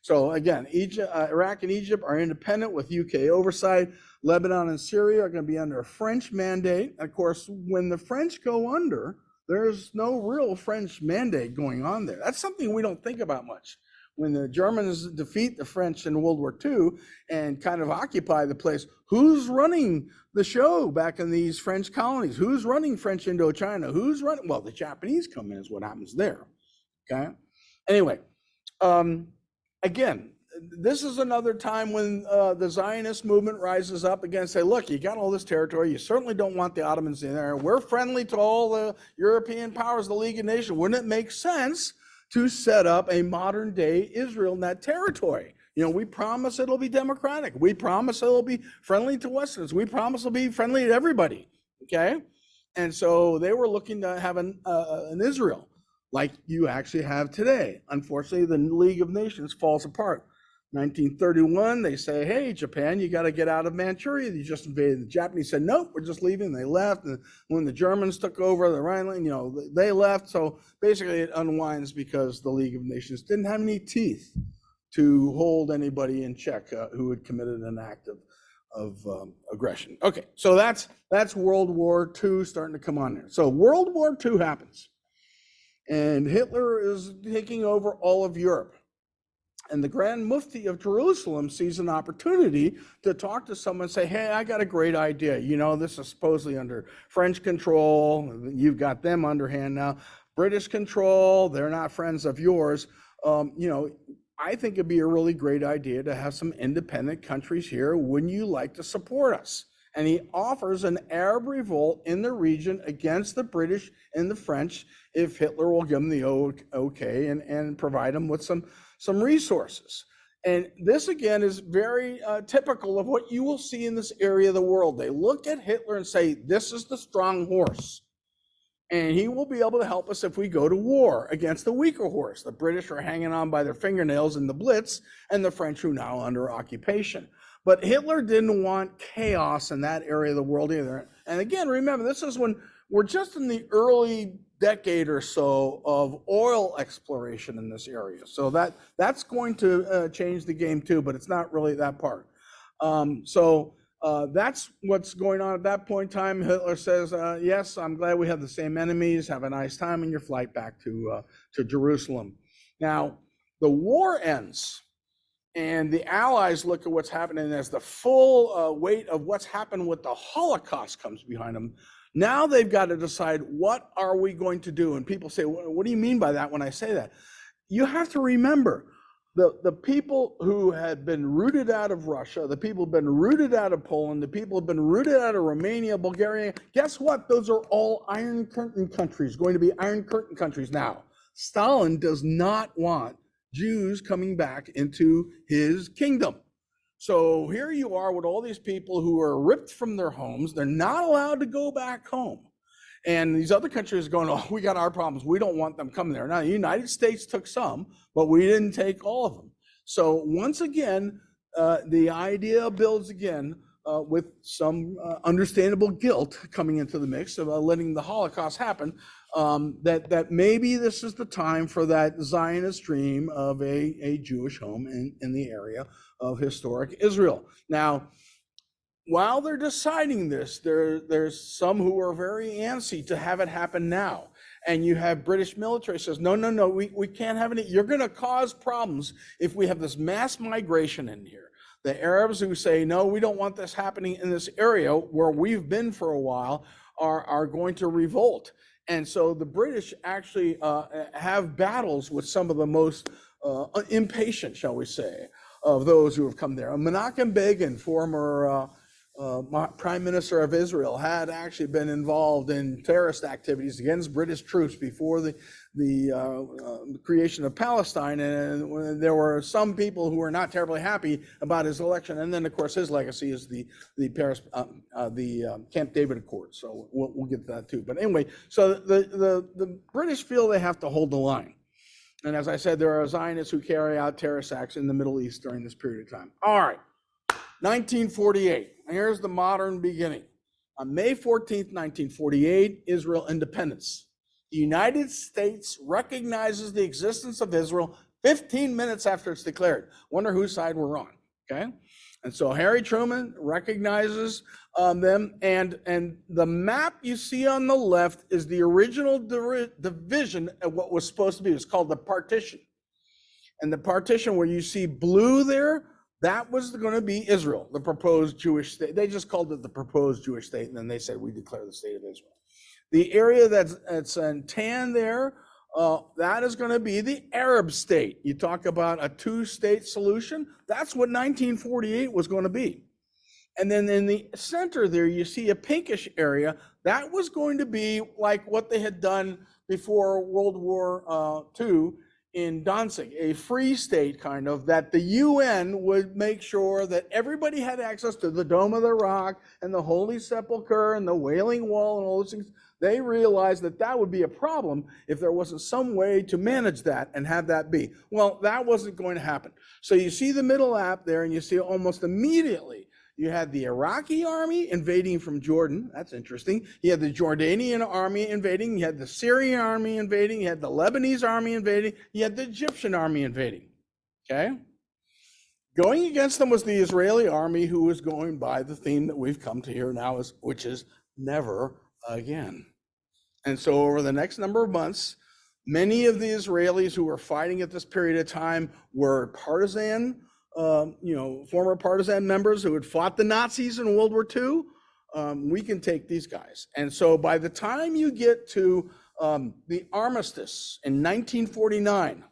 So again, Iraq and Egypt are independent with UK oversight. Lebanon and Syria are going to be under a French mandate. Of course, when the French go under, there's no real French mandate going on there. That's something we don't think about much. When the Germans defeat the French in World War II and kind of occupy the place, who's running the show back in these French colonies? Who's running French Indochina? Who's running? Well, the Japanese come in is what happens there. Okay. Anyway, again, this is another time when the Zionist movement rises up again and say, look, you got all this territory. You certainly don't want the Ottomans in there. We're friendly to all the European powers, the League of Nations. Wouldn't it make sense to set up a modern day Israel in that territory? We promise it'll be democratic. We promise it'll be friendly to Westerns. We promise it'll be friendly to everybody. Okay. And so they were looking to have an Israel like you actually have today. Unfortunately, the League of Nations falls apart. 1931, they say, hey, Japan, you got to get out of Manchuria. You just invaded. The Japanese said, nope, we're just leaving. They left. And when the Germans took over the Rhineland, they left. So basically it unwinds because the League of Nations didn't have any teeth to hold anybody in check who had committed an act of aggression. Okay, so that's World War II starting to come on there. So World War II happens, and Hitler is taking over all of Europe. And the Grand Mufti of Jerusalem sees an opportunity to talk to someone and say, hey, I got a great idea. This is supposedly under French control. You've got them underhand now. British control, they're not friends of yours. I think it'd be a really great idea to have some independent countries here. Wouldn't you like to support us? And he offers an Arab revolt in the region against the British and the French if Hitler will give them the okay and provide them with some resources. And this, again, is very typical of what you will see in this area of the world. They look at Hitler and say, this is the strong horse, and he will be able to help us if we go to war against the weaker horse. The British are hanging on by their fingernails in the Blitz, and the French are now under occupation. But Hitler didn't want chaos in that area of the world either. And again, remember, this is when we're just in the early decade or so of oil exploration in this area. So that's going to change the game too, but it's not really that part. That's what's going on at that point in time. Hitler says, yes, I'm glad we have the same enemies. Have a nice time on your flight back to Jerusalem. Now, the war ends, and the Allies look at what's happening as the full weight of what's happened with the Holocaust comes behind them. Now they've got to decide, what are we going to do? And people say, what do you mean by that when I say that? You have to remember, the people who had been rooted out of Russia, the people who've been rooted out of Poland, the people who've been rooted out of Romania, Bulgaria, guess what? Those are all Iron Curtain countries, going to be Iron Curtain countries now. Stalin does not want Jews coming back into his kingdom. So here you are with all these people who are ripped from their homes. They're not allowed to go back home. And these other countries are going, oh, we got our problems. We don't want them coming there. Now, the United States took some, but we didn't take all of them. So once again, the idea builds again with some understandable guilt coming into the mix of letting the Holocaust happen, that maybe this is the time for that Zionist dream of a Jewish home in the area of historic Israel. Now, while they're deciding this, there's some who are very antsy to have it happen now. And you have British military says, no, we can't have any. You're going to cause problems if we have this mass migration in here. The Arabs who say, no, we don't want this happening in this area where we've been for a while, are going to revolt. And so the British actually have battles with some of the most impatient, shall we say, of those who have come there. Menachem Begin, former Prime Minister of Israel, had actually been involved in terrorist activities against British troops before the creation of Palestine, and there were some people who were not terribly happy about his election. And then, of course, his legacy is the Camp David Accord. So we'll get to that too. But anyway, so the British feel they have to hold the line. And as I said, there are Zionists who carry out terrorist acts in the Middle East during this period of time. All right, 1948. Here's the modern beginning. On May 14th, 1948, Israel independence. The United States recognizes the existence of Israel 15 minutes after it's declared. Wonder whose side we're on, okay? And so Harry Truman recognizes them, and the map you see on the left is the original division of what was supposed to be. It's called the partition. And the partition where you see blue there, that was going to be Israel, the proposed Jewish state. They just called it the proposed Jewish state, and then they said, we declare the state of Israel. The area that's in tan there, that is going to be the Arab state. You talk about a two-state solution. That's what 1948 was going to be. And then in the center there, you see a pinkish area. That was going to be like what they had done before World War II in Danzig, a free state kind of, that the UN would make sure that everybody had access to the Dome of the Rock and the Holy Sepulchre and the Wailing Wall and all those things. They realized that that would be a problem if there wasn't some way to manage that and have that be. Well, that wasn't going to happen. So you see the middle map there, and you see almost immediately you had the Iraqi army invading from Jordan. That's interesting. You had the Jordanian army invading. You had the Syrian army invading. You had the Lebanese army invading. You had the Egyptian army invading. Okay? Going against them was the Israeli army, who was going by the theme that we've come to hear now, which is never again. And so over the next number of months, many of the Israelis who were fighting at this period of time were partisan, former partisan members who had fought the Nazis in World War II. We can take these guys. And so by the time you get to the armistice in 1949,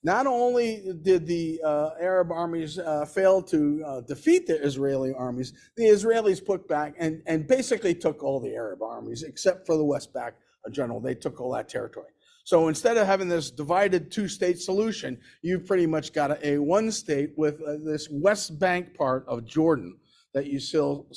not only did the Arab armies fail to defeat the Israeli armies, the Israelis put back and basically took all the Arab armies, except for the West Bank general. They took all that territory. So instead of having this divided two-state solution, you've pretty much got a one state with this West Bank part of Jordan that you still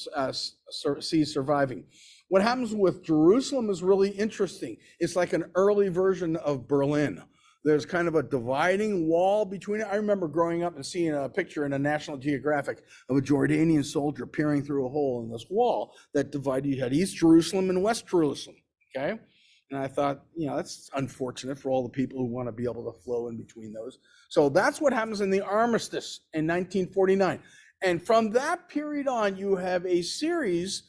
see surviving. What happens with Jerusalem is really interesting. It's like an early version of Berlin. There's kind of a dividing wall between it. I remember growing up and seeing a picture in a National Geographic of a Jordanian soldier peering through a hole in this wall that divided. You had East Jerusalem and West Jerusalem, okay? And I thought, that's unfortunate for all the people who want to be able to flow in between those. So that's what happens in the armistice in 1949. And from that period on, you have a series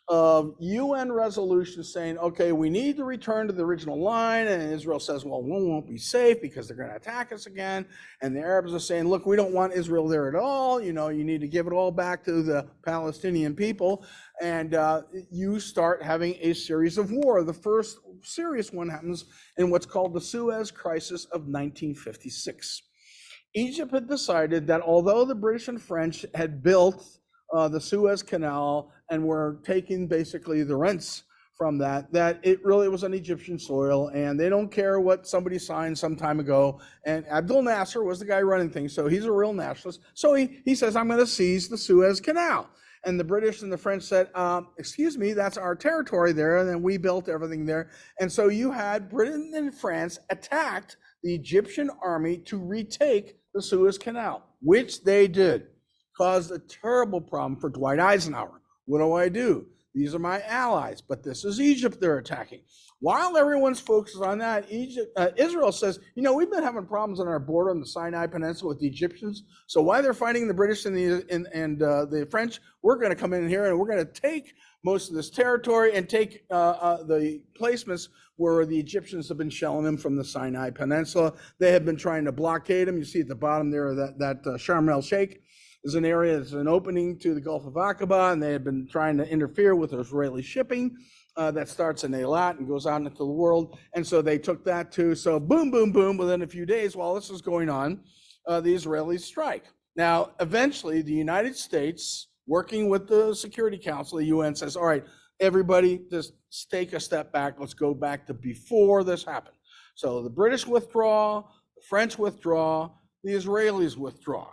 of UN resolutions saying, okay, we need to return to the original line. And Israel says, well, we won't be safe because they're going to attack us again. And the Arabs are saying, look, we don't want Israel there at all. You need to give it all back to the Palestinian people. And you start having a series of war. The first serious one happens in what's called the Suez Crisis of 1956. Egypt had decided that although the British and French had built the Suez Canal and were taking basically the rents from that it really was on Egyptian soil, and they don't care what somebody signed some time ago. And Abdel Nasser was the guy running things, so he's a real nationalist. So he says, I'm going to seize the Suez Canal. And the British and the French said, excuse me, that's our territory there, and then we built everything there. And so you had Britain and France attacked the Egyptian army to retake the Suez Canal, which they did. Caused a terrible problem for Dwight Eisenhower. What do? These are my allies, but this is Egypt they're attacking. While everyone's focused on that, Israel says, we've been having problems on our border on the Sinai Peninsula with the Egyptians. So while they're fighting the British and the French, we're going to come in here and we're going to take most of this territory and take the placements where the Egyptians have been shelling them from the Sinai Peninsula. They have been trying to blockade them. You see at the bottom there that Sharm el Sheikh. is an area that's an opening to the Gulf of Aqaba, and they had been trying to interfere with Israeli shipping that starts in Eilat and goes out into the world. And so they took that too. So boom, boom, boom, within a few days while this is going on, the Israelis strike. Now, eventually, the United States, working with the Security Council, the UN, says, all right, everybody just take a step back. Let's go back to before this happened. So the British withdraw, the French withdraw, the Israelis withdraw.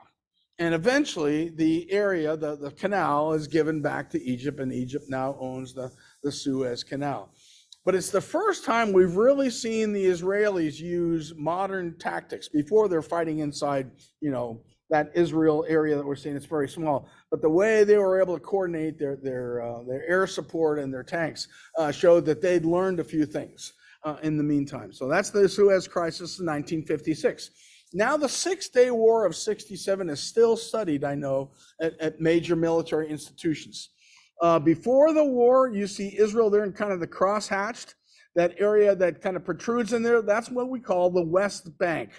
And eventually, the area, the canal, is given back to Egypt, and Egypt now owns the Suez Canal. But it's the first time we've really seen the Israelis use modern tactics. Before, they're fighting inside, that Israel area that we're seeing. It's very small, but the way they were able to coordinate their air support and their tanks showed that they'd learned a few things in the meantime. So that's the Suez Crisis in 1956. Now the Six-Day War of 67 is still studied, I know, at major military institutions. Before the war, you see Israel there in kind of the cross-hatched, that area that kind of protrudes in there. That's what we call the West Bank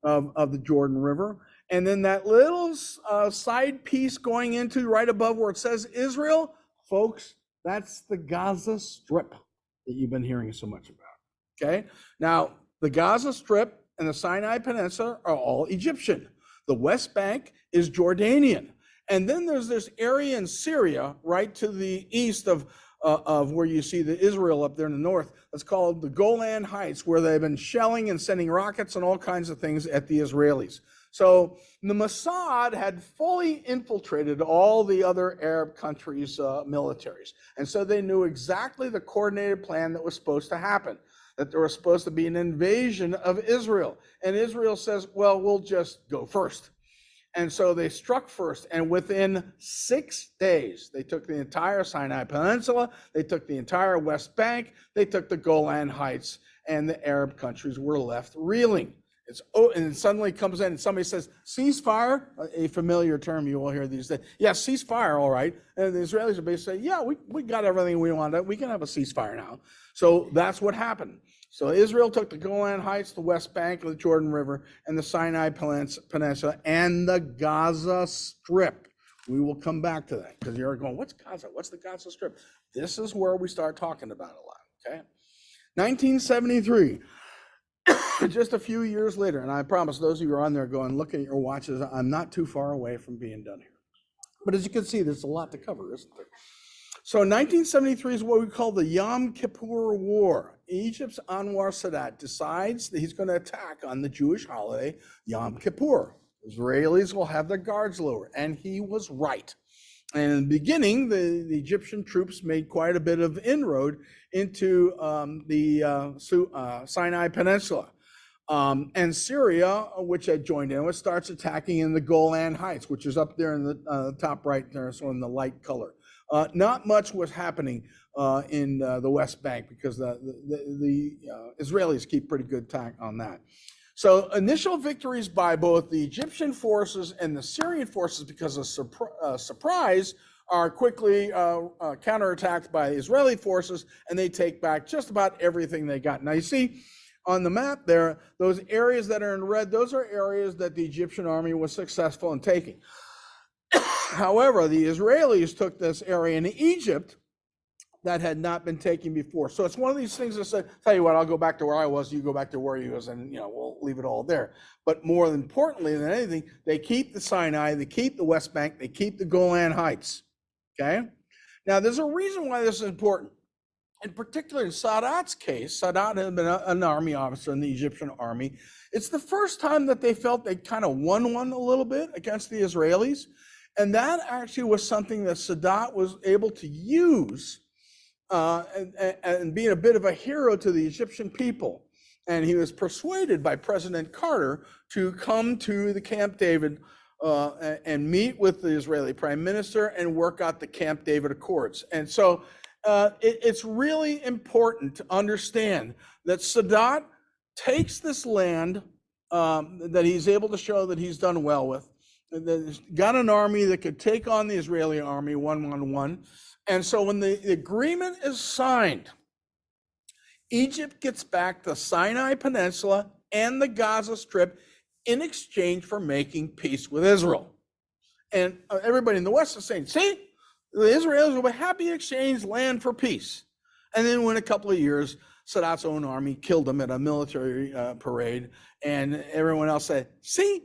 of the Jordan River. And then that little side piece going into right above where it says Israel, folks, that's the Gaza Strip that you've been hearing so much about. Okay? Now, the Gaza Strip and the Sinai Peninsula are all Egyptian. The West Bank is Jordanian. And then there's this area in Syria right to the east of where you see the Israel up there in the north. It's called the Golan Heights, where they've been shelling and sending rockets and all kinds of things at the Israelis. So the Mossad had fully infiltrated all the other Arab countries' militaries. And so they knew exactly the coordinated plan that was supposed to happen, that there was supposed to be an invasion of Israel. And Israel says, well, we'll just go first. And so they struck first, and within 6 days, they took the entire Sinai Peninsula, they took the entire West Bank, they took the Golan Heights, and the Arab countries were left reeling. And it suddenly comes in and somebody says, ceasefire, a familiar term you will hear these days. Yeah, ceasefire, all right. And the Israelis are basically saying, yeah, we got everything we wanted. We can have a ceasefire now. So that's what happened. So Israel took the Golan Heights, the West Bank of the Jordan River, and the Sinai Peninsula, and the Gaza Strip. We will come back to that, because you're going, what's Gaza? What's the Gaza Strip? This is where we start talking about it a lot, okay? 1973, just a few years later, and I promise those of you who are on there going, look at your watches, I'm not too far away from being done here. But as you can see, there's a lot to cover, isn't there? So 1973 is what we call the Yom Kippur War. Egypt's Anwar Sadat decides that he's going to attack on the Jewish holiday Yom Kippur. Israelis will have their guards lower, and he was right. And in the beginning, the Egyptian troops made quite a bit of inroad into the Sinai Peninsula. And Syria, which had joined in, starts attacking in the Golan Heights, which is up there in the top right there, so in the light color. Not much was happening in the West Bank, because the Israelis keep pretty good tack on that. So initial victories by both the Egyptian forces and the Syrian forces, because of surprise, are quickly counterattacked by Israeli forces, and they take back just about everything they got. Now you see on the map there, those areas that are in red, those are areas that the Egyptian army was successful in taking. However, the Israelis took this area in Egypt that had not been taken before. So it's one of these things that said, tell you what, I'll go back to where I was, you go back to where you was, and we'll leave it all there. But more importantly than anything, they keep the Sinai, they keep the West Bank, they keep the Golan Heights. Okay? Now there's a reason why this is important. In particular, in Sadat's case, Sadat had been an army officer in the Egyptian army. It's the first time that they felt they kind of won one a little bit against the Israelis. And that actually was something that Sadat was able to use and being a bit of a hero to the Egyptian people. And he was persuaded by President Carter to come to the Camp David and meet with the Israeli prime minister and work out the Camp David Accords. And so it's really important to understand that Sadat takes this land that he's able to show that he's done well with, got an army that could take on the Israeli army one-on-one. And so when the agreement is signed, Egypt gets back the Sinai Peninsula and the Gaza Strip in exchange for making peace with Israel. And everybody in the West is saying, see, the Israelis will be happy to exchange land for peace. And then when a couple of years, Sadat's own army killed him at a military parade, and everyone else said, see,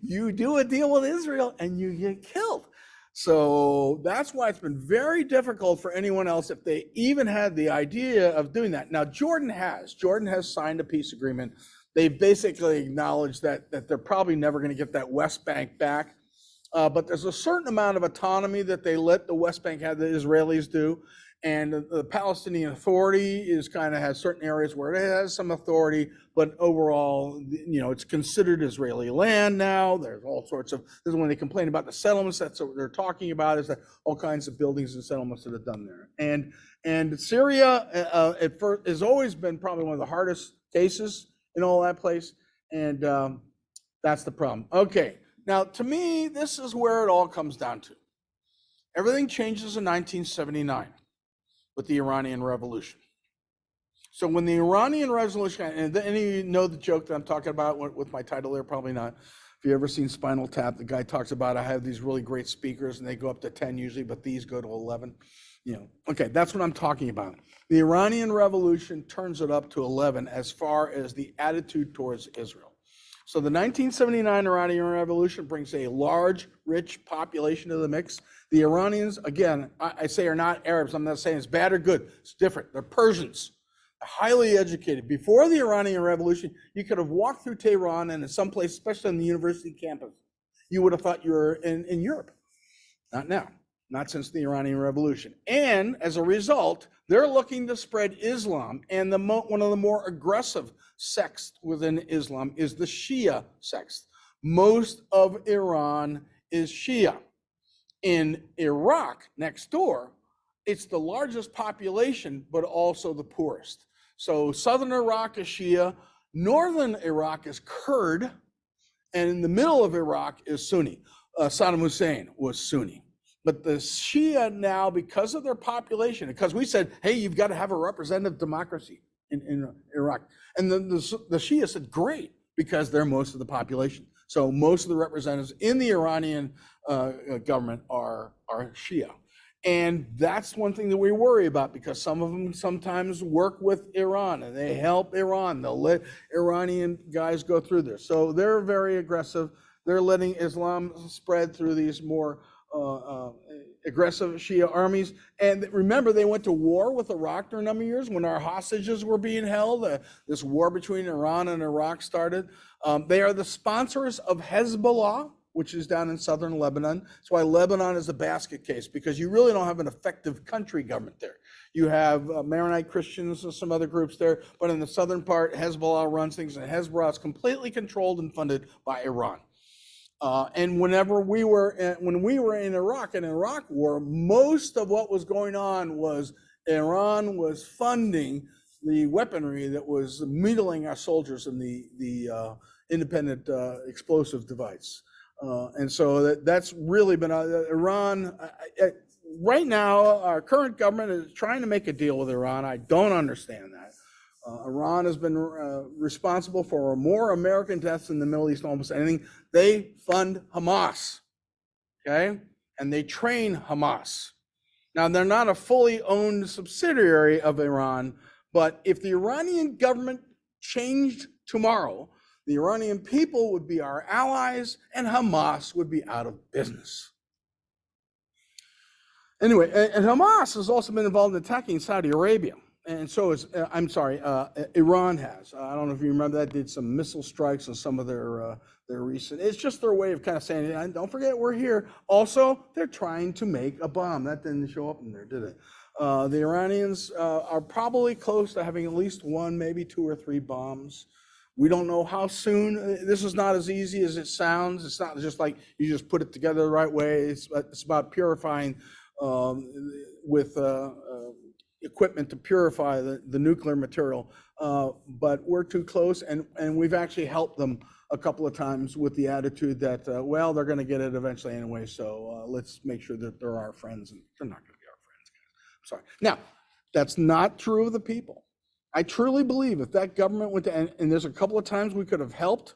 you do a deal with Israel and you get killed. So that's why it's been very difficult for anyone else if they even had the idea of doing that. Now, Jordan has signed a peace agreement. They basically acknowledged that they're probably never going to get that West Bank back. But there's a certain amount of autonomy that they let the West Bank have, the Israelis do. And the Palestinian Authority is kind of has certain areas where it has some authority, but overall, it's considered Israeli land now. There's all sorts of, this is when they complain about the settlements, that's what they're talking about, is that all kinds of buildings and settlements that are done there. And Syria has always been probably one of the hardest cases in all that place. And that's the problem. Okay, now to me, this is where it all comes down to. Everything changes in 1979. With the Iranian Revolution. So when the Iranian Revolution, and any of you know the joke that I'm talking about with my title there, probably not. If you've ever seen Spinal Tap, the guy talks about, I have these really great speakers and they go up to 10 usually, but these go to 11. Okay, that's what I'm talking about. The Iranian Revolution turns it up to 11 as far as the attitude towards Israel. So the 1979 Iranian Revolution brings a large, rich population to the mix. The Iranians, again, I say are not Arabs. I'm not saying it's bad or good. It's different. They're Persians, highly educated. Before the Iranian Revolution, you could have walked through Tehran and in some place, especially on the university campus, you would have thought you were in Europe. Not now, not since the Iranian Revolution. And as a result, they're looking to spread Islam. And one of the more aggressive sects within Islam is the Shia sect. Most of Iran is Shia. In Iraq, next door, it's the largest population, but also the poorest. So southern Iraq is Shia, northern Iraq is Kurd, and in the middle of Iraq is Sunni. Saddam Hussein was Sunni. But the Shia now, because of their population, because we said, hey, you've got to have a representative democracy in Iraq. And then the Shia said, great, because they're most of the population. So most of the representatives in the Iranian government are Shia. And that's one thing that we worry about, because some of them sometimes work with Iran and they help Iran. They'll let Iranian guys go through this. So they're very aggressive. They're letting Islam spread through these more aggressive Shia armies. And remember, they went to war with Iraq for a number of years when our hostages were being held. This war between Iran and Iraq started. They are the sponsors of Hezbollah, which is down in southern Lebanon. That's why Lebanon is a basket case, because you really don't have an effective country government there. You have Maronite Christians and some other groups there, but in the southern part, Hezbollah runs things, and Hezbollah is completely controlled and funded by Iran. And when we were in Iraq, in Iraq war, most of what was going on was Iran was funding the weaponry that was mutilating our soldiers in the independent explosive device. And so that's really been Iran. Right now, our current government is trying to make a deal with Iran. I don't understand that. Iran has been responsible for more American deaths in the Middle East than almost anything. They fund Hamas, okay? And they train Hamas. Now, they're not a fully owned subsidiary of Iran, but if the Iranian government changed tomorrow, the Iranian people would be our allies and Hamas would be out of business. Anyway, and Hamas has also been involved in attacking Saudi Arabia. And so is, Iran has. I don't know if you remember that, did some missile strikes on some of their recent, it's just their way of kind of saying, don't forget we're here. Also, they're trying to make a bomb. That didn't show up in there, did it? The Iranians are probably close to having at least one, maybe 2 or 3 bombs. We don't know how soon. This is not as easy as it sounds. It's not just like you just put it together the right way. It's about purifying with equipment to purify the nuclear material, but we're too close, and we've actually helped them a couple of times with the attitude that, well, they're going to get it eventually anyway, so let's make sure that they're our friends, and they're not going to be our friends, guys. Sorry. Now, that's not true of the people. I truly believe if that government went to, and there's a couple of times we could have helped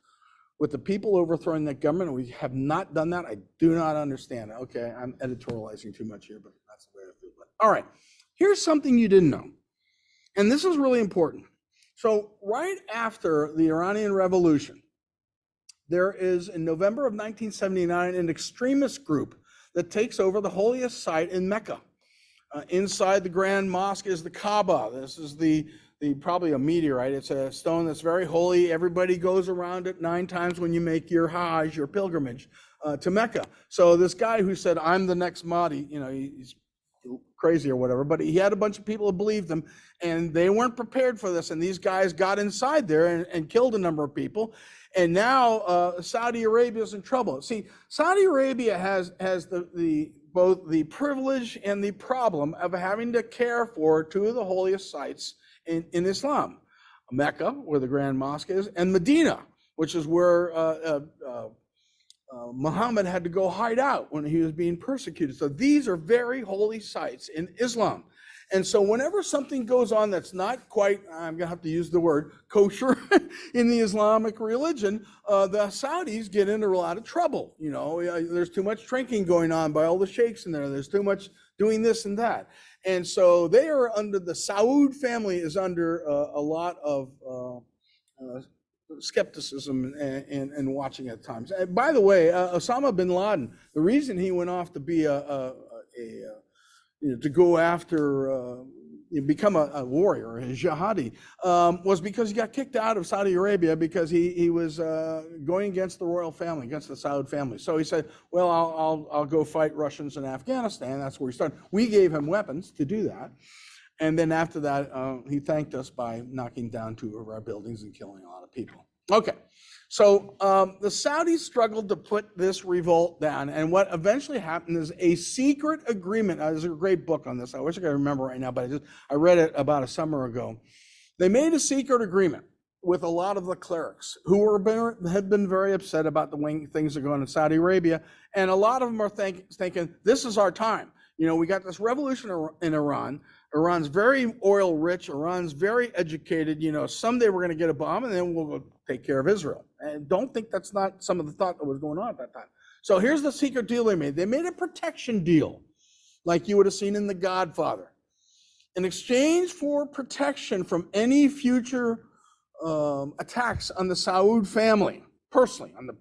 with the people overthrowing that government. We have not done that. I do not understand. Okay, I'm editorializing too much here, but that's the way I feel. All right, here's something you didn't know, and this is really important. So right after the Iranian Revolution, there is, in November of 1979, an extremist group that takes over the holiest site in Mecca. Inside the Grand Mosque is the Kaaba. This is the probably a meteorite. It's a stone that's very holy. Everybody goes around it 9 times when you make your Hajj, your pilgrimage to Mecca. So this guy who said, I'm the next Mahdi, you know, he's crazy or whatever, but he had a bunch of people who believed him, and they weren't prepared for this. And these guys got inside there and killed a number of people. And now Saudi Arabia is in trouble. See, Saudi Arabia has both the privilege and the problem of having to care for 2 of the holiest sites in Islam: Mecca, where the Grand Mosque is, and Medina, which is where Muhammad had to go hide out when he was being persecuted. So these are very holy sites in Islam. And so whenever something goes on that's not quite, I'm going to have to use the word, kosher in the Islamic religion, the Saudis get into a lot of trouble. You know, there's too much drinking going on by all the sheikhs in there. There's too much doing this and that. And so they are under, the Saud family is under a lot of skepticism and watching at times. And by the way, Osama bin Laden, the reason he went off to be to go after, become a warrior, a jihadi, was because he got kicked out of Saudi Arabia because he was going against the royal family, against the Saud family. So he said, well, I'll go fight Russians in Afghanistan. That's where he started. We gave him weapons to do that. And then after that, he thanked us by knocking down 2 of our buildings and killing a lot of people. Okay. So the Saudis struggled to put this revolt down, and what eventually happened is a secret agreement. There's a great book on this. I wish I could remember right now, but I read it about a summer ago. They made a secret agreement with a lot of the clerics who had been very upset about the way things are going in Saudi Arabia, and a lot of them are thinking, this is our time. You know, we got this revolution in Iran. Iran's very oil rich. Iran's very educated. You know, someday we're going to get a bomb, and then we'll go take care of Israel. And don't think that's not some of the thought that was going on at that time. So here's the secret deal they made. They made a protection deal, like you would have seen in The Godfather. In exchange for protection from any future attacks on the Saud family, personally on the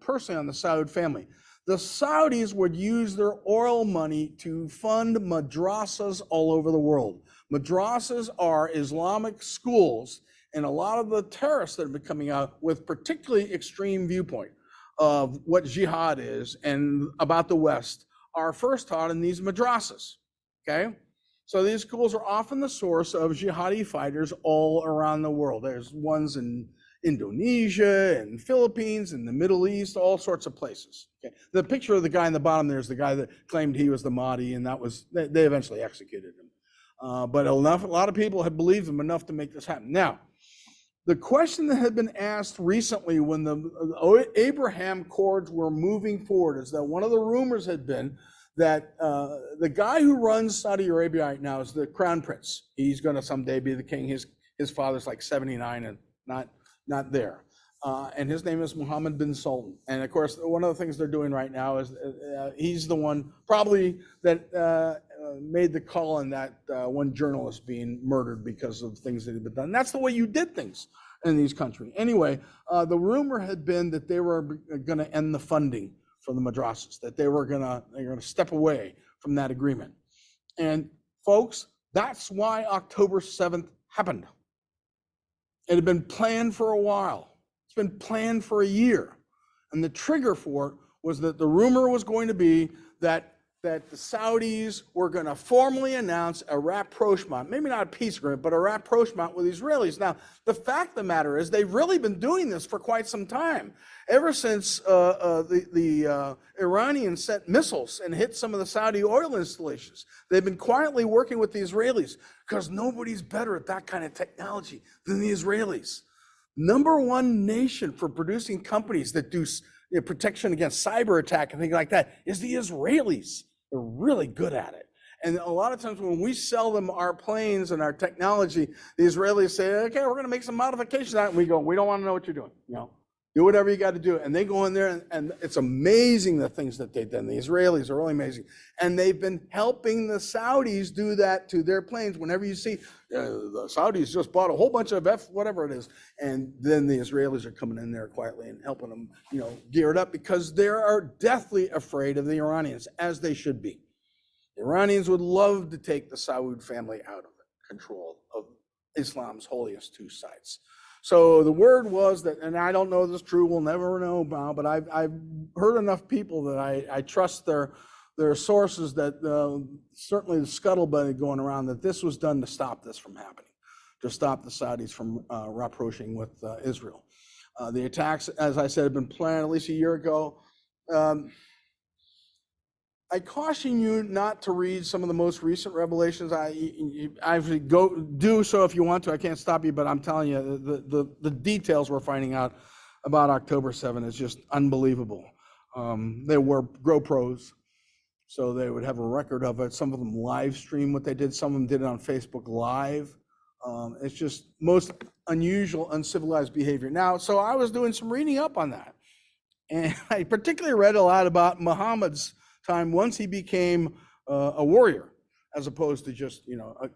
Saud family, the Saudis would use their oil money to fund madrasas all over the world. Madrasas are Islamic schools, and a lot of the terrorists that have been coming out with particularly extreme viewpoint of what jihad is and about the West are first taught in these madrasas, okay? So these schools are often the source of jihadi fighters all around the world. There's ones in Indonesia and Philippines and the Middle East, all sorts of places. Okay. The picture of the guy in the bottom there is the guy that claimed he was the Mahdi, and that was, they eventually executed him. But a lot of people had believed him enough to make this happen. Now, the question that had been asked recently when the Abraham Accords were moving forward is that one of the rumors had been that the guy who runs Saudi Arabia right now is the crown prince. He's going to someday be the king. His father's like 79 and not there. And his name is Mohammed bin Sultan. And of course, one of the things they're doing right now is he's the one probably that made the call on that one journalist being murdered because of things that had been done. And that's the way you did things in these countries. Anyway, the rumor had been that they were going to end the funding for the madrasas, that they're going to step away from that agreement. And folks, that's why October 7th happened. It had been planned for a while. It's been planned for a year. And the trigger for it was that the rumor was going to be that the Saudis were going to formally announce a rapprochement, maybe not a peace agreement, but a rapprochement with Israelis. Now, the fact of the matter is they've really been doing this for quite some time. Ever since the Iranians sent missiles and hit some of the Saudi oil installations, they've been quietly working with the Israelis because nobody's better at that kind of technology than the Israelis. #1 nation for producing companies that do protection against cyber attack and things like that is the Israelis. They're really good at it. And a lot of times when we sell them our planes and our technology, the Israelis say, okay, we're going to make some modifications on it. And we go, we don't want to know what you're doing. You know, do whatever you got to do. And they go in there, and it's amazing the things that they've done. The Israelis are really amazing. And they've been helping the Saudis do that to their planes. Whenever you see the Saudis just bought a whole bunch of whatever it is, and then the Israelis are coming in there quietly and helping them, gear it up, because they are deathly afraid of the Iranians, as they should be. The Iranians would love to take the Saud family out of control of Islam's holiest two sites. So the word was that, and I don't know if this is true, we'll never know about, but I've heard enough people that I trust their sources, that certainly the scuttlebutt going around, that this was done to stop this from happening, to stop the Saudis from rapproching with Israel. The attacks, as I said, have been planned at least a year ago. I caution you not to read some of the most recent revelations. I do so if you want to. I can't stop you, but I'm telling you, the details we're finding out about October 7 is just unbelievable. They were GoPros, so they would have a record of it. Some of them live stream what they did. Some of them did it on Facebook Live. It's just most unusual, uncivilized behavior. Now, so I was doing some reading up on that, and I particularly read a lot about Muhammad's time once he became a warrior, as opposed to just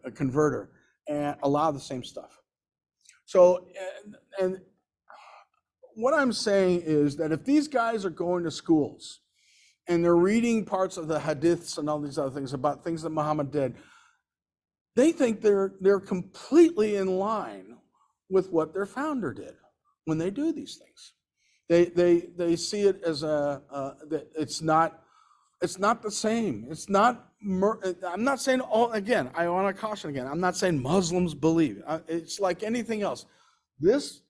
a converter, and a lot of the same stuff. So and what I'm saying is that if these guys are going to schools and they're reading parts of the hadiths and all these other things about things that Muhammad did, they think they're completely in line with what their founder did when they do these things. They see it as it's not the same. It's not, I'm not saying again, I want to caution again, I'm not saying Muslims believe. It's like anything else. This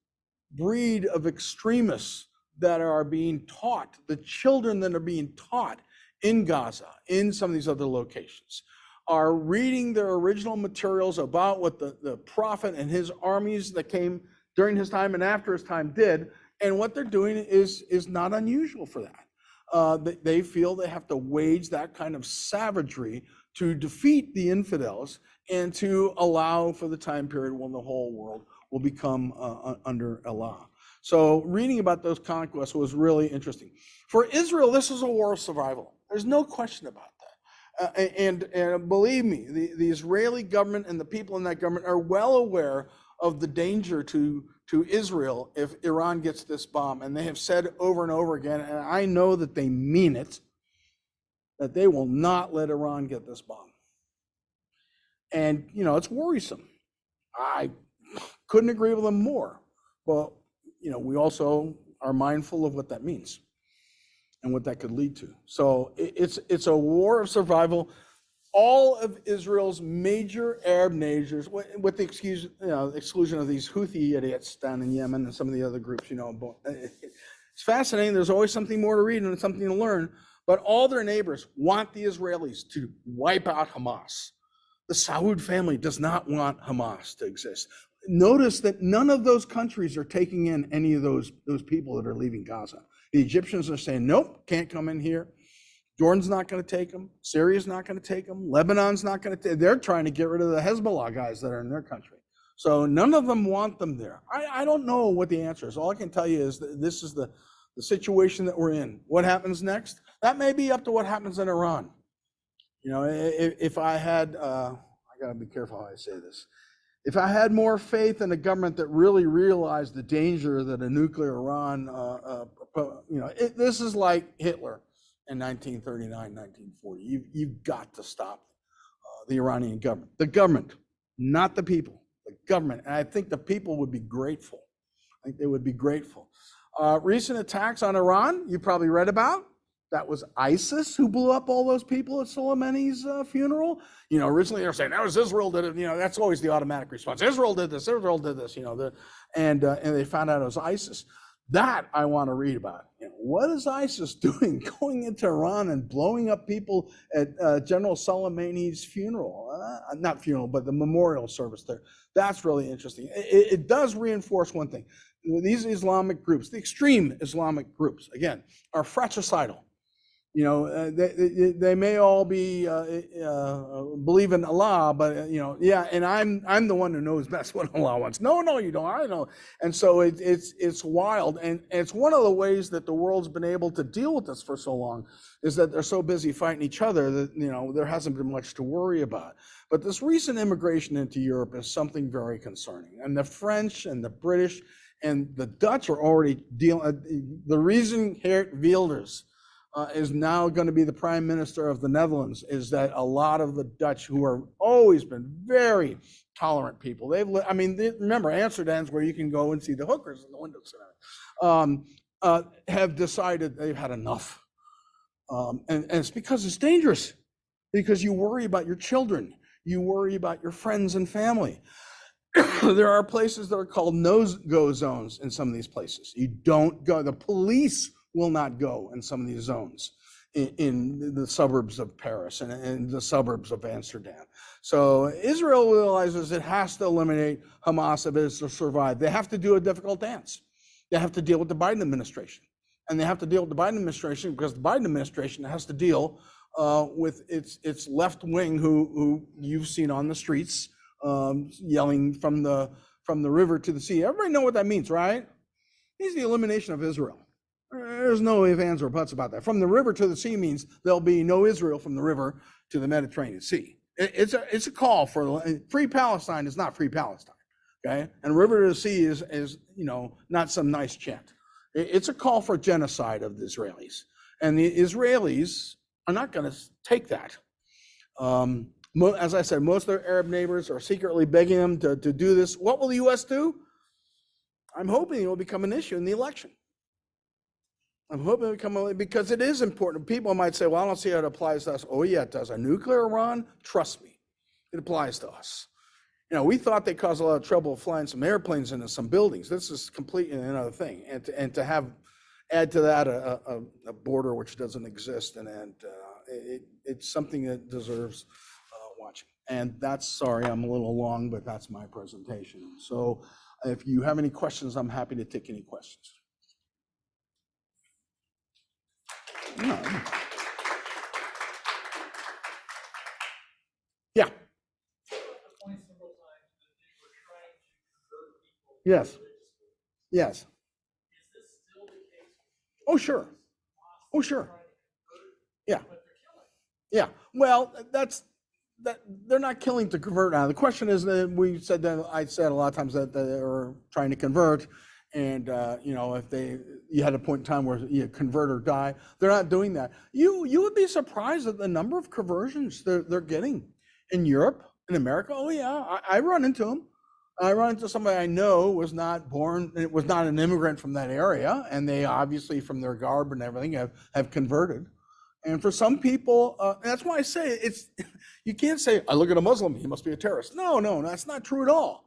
breed of extremists that are being taught, the children that are being taught in Gaza, in some of these other locations, are reading their original materials about what the prophet and his armies that came during his time and after his time did, and what they're doing is not unusual for that. They feel they have to wage that kind of savagery to defeat the infidels and to allow for the time period when the whole world will become under Allah. So reading about those conquests was really interesting. For Israel, this is a war of survival. There's no question about that. And believe me, the Israeli government and the people in that government are well aware of the danger to Israel if Iran gets this bomb. And they have said over and over again, and I know that they mean it, that they will not let Iran get this bomb. And, it's worrisome. I couldn't agree with them more. But, we also are mindful of what that means and what that could lead to. So it's a war of survival. All of Israel's major Arab nations, with the exclusion of these Houthi idiots down in Yemen and some of the other groups, it's fascinating. There's always something more to read and something to learn. But all their neighbors want the Israelis to wipe out Hamas. The Saud family does not want Hamas to exist. Notice that none of those countries are taking in any of those people that are leaving Gaza. The Egyptians are saying, nope, can't come in here. Jordan's not going to take them. Syria's not going to take them. Lebanon's not going to take them. They're trying to get rid of the Hezbollah guys that are in their country. So none of them want them there. I don't know what the answer is. All I can tell you is that this is the situation that we're in. What happens next? That may be up to what happens in Iran. If I had, I got to be careful how I say this. If I had more faith in a government that really realized the danger that a nuclear Iran, this is like Hitler in 1939, 1940. You've got to stop the Iranian government. The government, not the people, the government. And I think the people would be grateful. I think they would be grateful. Recent attacks on Iran, you probably read about. That was ISIS who blew up all those people at Soleimani's funeral. Originally they were saying that was Israel did it. That's always the automatic response. Israel did this. Israel did this. And they found out it was ISIS. That I want to read about. What is ISIS doing, going into Iran and blowing up people at General Soleimani's funeral? Not funeral, but the memorial service there. That's really interesting. It does reinforce one thing. These Islamic groups, the extreme Islamic groups, again, are fratricidal. You know, they may all be believe in Allah, but you know, yeah. And I'm the one who knows best what Allah wants. No, you don't. I know. And so it's wild, and it's one of the ways that the world's been able to deal with this for so long, is that they're so busy fighting each other that, you know, there hasn't been much to worry about. But this recent immigration into Europe is something very concerning, and the French and the British and the Dutch are already dealing. The reason Geert Wilders is now going to be the prime minister of the Netherlands is that a lot of the Dutch, who have always been very tolerant people, remember Amsterdam's where you can go and see the hookers in the windows, have decided they've had enough. And it's because it's dangerous, because you worry about your children, you worry about your friends and family. There are places that are called no-go zones in some of these places. You don't go, the police will not go in some of these zones in the suburbs of Paris and in the suburbs of Amsterdam. So Israel realizes it has to eliminate Hamas if it is to survive. They have to do a difficult dance. They have to deal with the Biden administration. And they have to deal with the Biden administration because the Biden administration has to deal with its left wing, who you've seen on the streets yelling from the river to the sea. Everybody know what that means, right? It means the elimination of Israel. There's no ifs, ands, or buts about that. From the river to the sea means there'll be no Israel from the river to the Mediterranean Sea. It's a call for free Palestine is not free Palestine, okay? And river to the sea is you know, not some nice chant. It's a call for genocide of the Israelis, and the Israelis are not going to take that. As I said, most of their Arab neighbors are secretly begging them to do this. What will the U.S. do? I'm hoping it will become an issue in the election. I'm hoping it will become, because it is important. People might say, well, I don't see how it applies to us. Oh, yeah, it does. A nuclear Iran, trust me, it applies to us. You know, we thought they caused a lot of trouble flying some airplanes into some buildings. This is completely another thing. And to add to that a border which doesn't exist, and it's something that deserves watching. And that's, sorry, I'm a little long, but that's my presentation. So if you have any questions, I'm happy to take any questions. Yeah. Yes. Yes. Oh, sure. Oh, sure. Yeah. Yeah. Well, they're not killing to convert now. The question is that I said a lot of times that they were trying to convert, and you know, if you had a point in time where you convert or die, they're not doing that. You would be surprised at the number of conversions they're getting in Europe, in America. Oh yeah, I run into them. I run into somebody I know was not an immigrant from that area, and they obviously, from their garb and everything, have converted. And for some people, that's why I say you can't say, I look at a Muslim, he must be a terrorist. No, that's not true at all.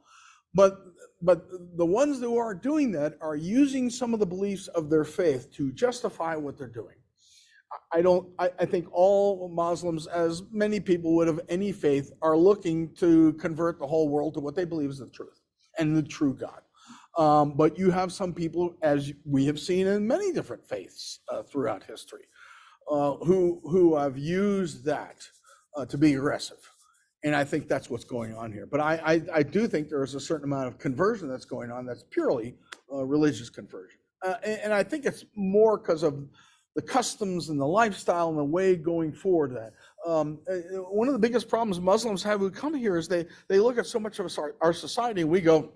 But the ones who are doing that are using some of the beliefs of their faith to justify what they're doing. I think all Muslims, as many people would of any faith, are looking to convert the whole world to what they believe is the truth and the true God. But you have some people, as we have seen in many different faiths throughout history, who have used that to be aggressive. And I think that's what's going on here. But I do think there is a certain amount of conversion that's going on that's purely religious conversion. And I think it's more because of the customs and the lifestyle and the way going forward that. One of the biggest problems Muslims have who come here is they look at so much of our society and we go,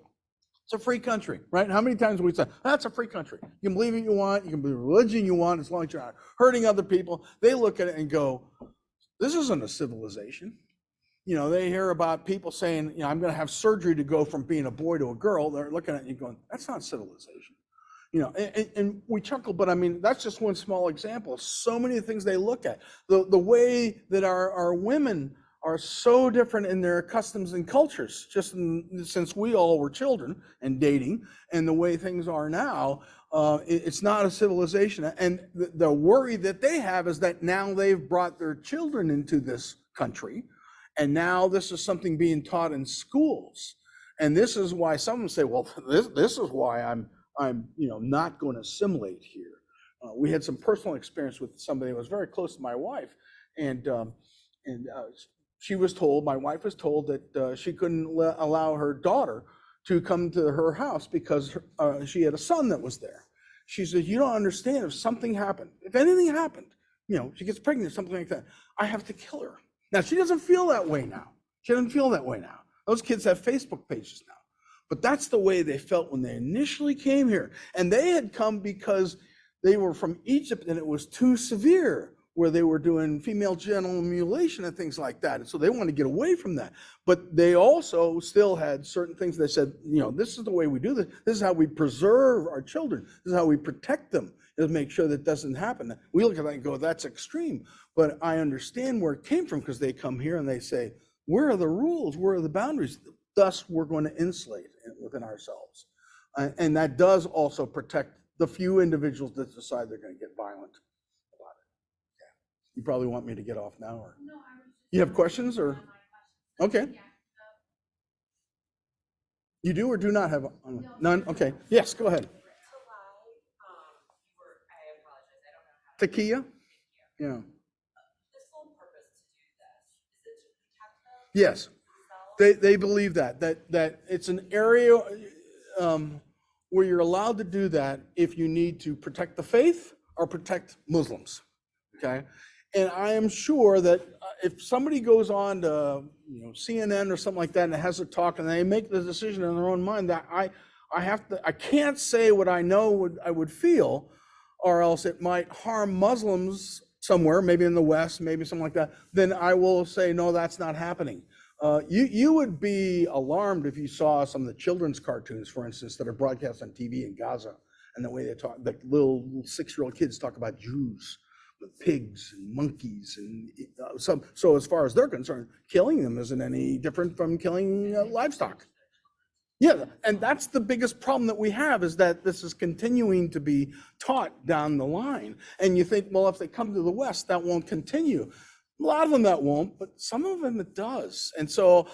it's a free country, right? How many times we say, that's a free country. You can believe what you want, you can believe the religion you want, as long as you're not hurting other people. They look at it and go, this isn't a civilization. You know, they hear about people saying, you know, I'm going to have surgery to go from being a boy to a girl. They're looking at you going, that's not civilization. You know, and we chuckle, but I mean, that's just one small example. So many things they look at. The way that our women are so different in their customs and cultures, just since we all were children and dating, and the way things are now, it's not a civilization. And the worry that they have is that now they've brought their children into this country, and now this is something being taught in schools. And this is why some say, well, this is why I'm not going to assimilate here. we had some personal experience with somebody that was very close to my wife, and she was told, my wife was told that she couldn't allow her daughter to come to her house because she had a son that was there. She said, you don't understand, if something happened, if anything happened, she gets pregnant, something like that, I have to kill her. Now, she doesn't feel that way now. She doesn't feel that way now. Those kids have Facebook pages now. But that's the way they felt when they initially came here. And they had come because they were from Egypt and it was too severe, where they were doing female genital mutilation and things like that. And so they wanted to get away from that. But they also still had certain things they said, this is the way we do this. This is how we preserve our children. This is how we protect them, is make sure that doesn't happen. We look at that and go, that's extreme. But I understand where it came from, because they come here and they say, where are the rules? Where are the boundaries? Thus, we're going to insulate within ourselves. And that does also protect the few individuals that decide they're going to get violent about it. Yeah. You probably want me to get off now, or no, you have questions, or okay. You do or do not have none? Okay. Yes, go ahead. Takia? Yeah. Yes, they believe that it's an area where you're allowed to do that if you need to protect the faith or protect Muslims. Okay, and I am sure that if somebody goes on to CNN or something like that and has a talk and they make the decision in their own mind, that I can't say what I know I would feel, or else it might harm Muslims somewhere, maybe in the West, maybe something like that, then I will say, no, that's not happening. You would be alarmed if you saw some of the children's cartoons, for instance, that are broadcast on TV in Gaza, and the way they talk, the little 6-year-old kids talk about Jews with pigs and monkeys, and so as far as they're concerned, killing them isn't any different from killing livestock. Yeah, and that's the biggest problem that we have, is that this is continuing to be taught down the line. And you think, well, if they come to the West, that won't continue. A lot of them that won't, but some of them it does. And so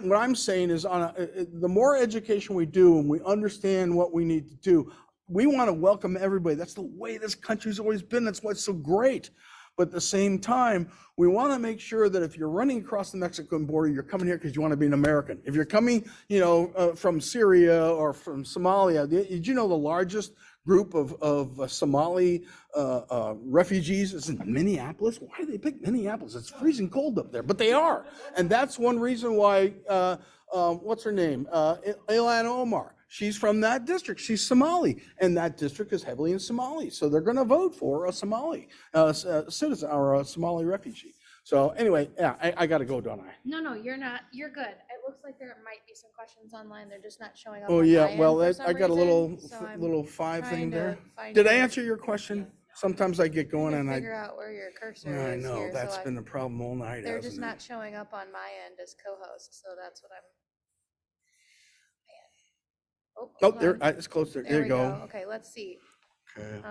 what I'm saying is, the more education we do and we understand what we need to do, we want to welcome everybody. That's the way this country's always been. That's why it's so great. But at the same time, we want to make sure that if you're running across the Mexican border, you're coming here because you want to be an American. If you're coming, from Syria or from Somalia, did you know the largest group of Somali refugees is in Minneapolis? Why do they pick Minneapolis? It's freezing cold up there, but they are. And that's one reason why, what's her name? Ilhan Omar. She's from that district. She's Somali, and that district is heavily in Somali. So they're going to vote for a Somali citizen or a Somali refugee. So anyway, yeah, I got to go, don't I? No, you're not. You're good. It looks like there might be some questions online. They're just not showing up. Oh on yeah, my end well, for some I got a reason, so I'm little 5 thing trying to there. find Did I your- answer your question? Sometimes I get going and figure out where your cursor I is know here. that's So been the problem all night. they're just hasn't it? not showing up on my end as co-host. So that's what I'm. Oh, hold there, on. it's close there. There There we you go. Okay, let's see. Okay.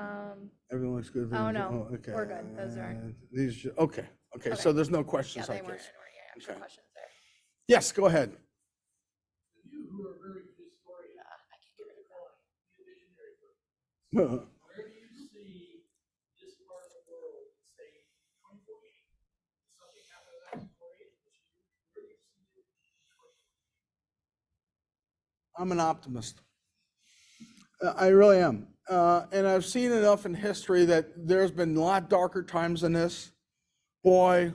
Everything looks good. Oh, no, okay. we're good. Those aren't- These. Okay. Okay. So there's no Yeah, questions they like weren't this. answer Okay. questions there. Yes, go ahead. You who are very good historians, I can get rid of that. be a visionary person. Where do you see this part of the world, say, 2048? Something happened in 1948, where do you see it? I'm an optimist. I really am. And I've seen enough in history that there's been a lot darker times than this. Boy,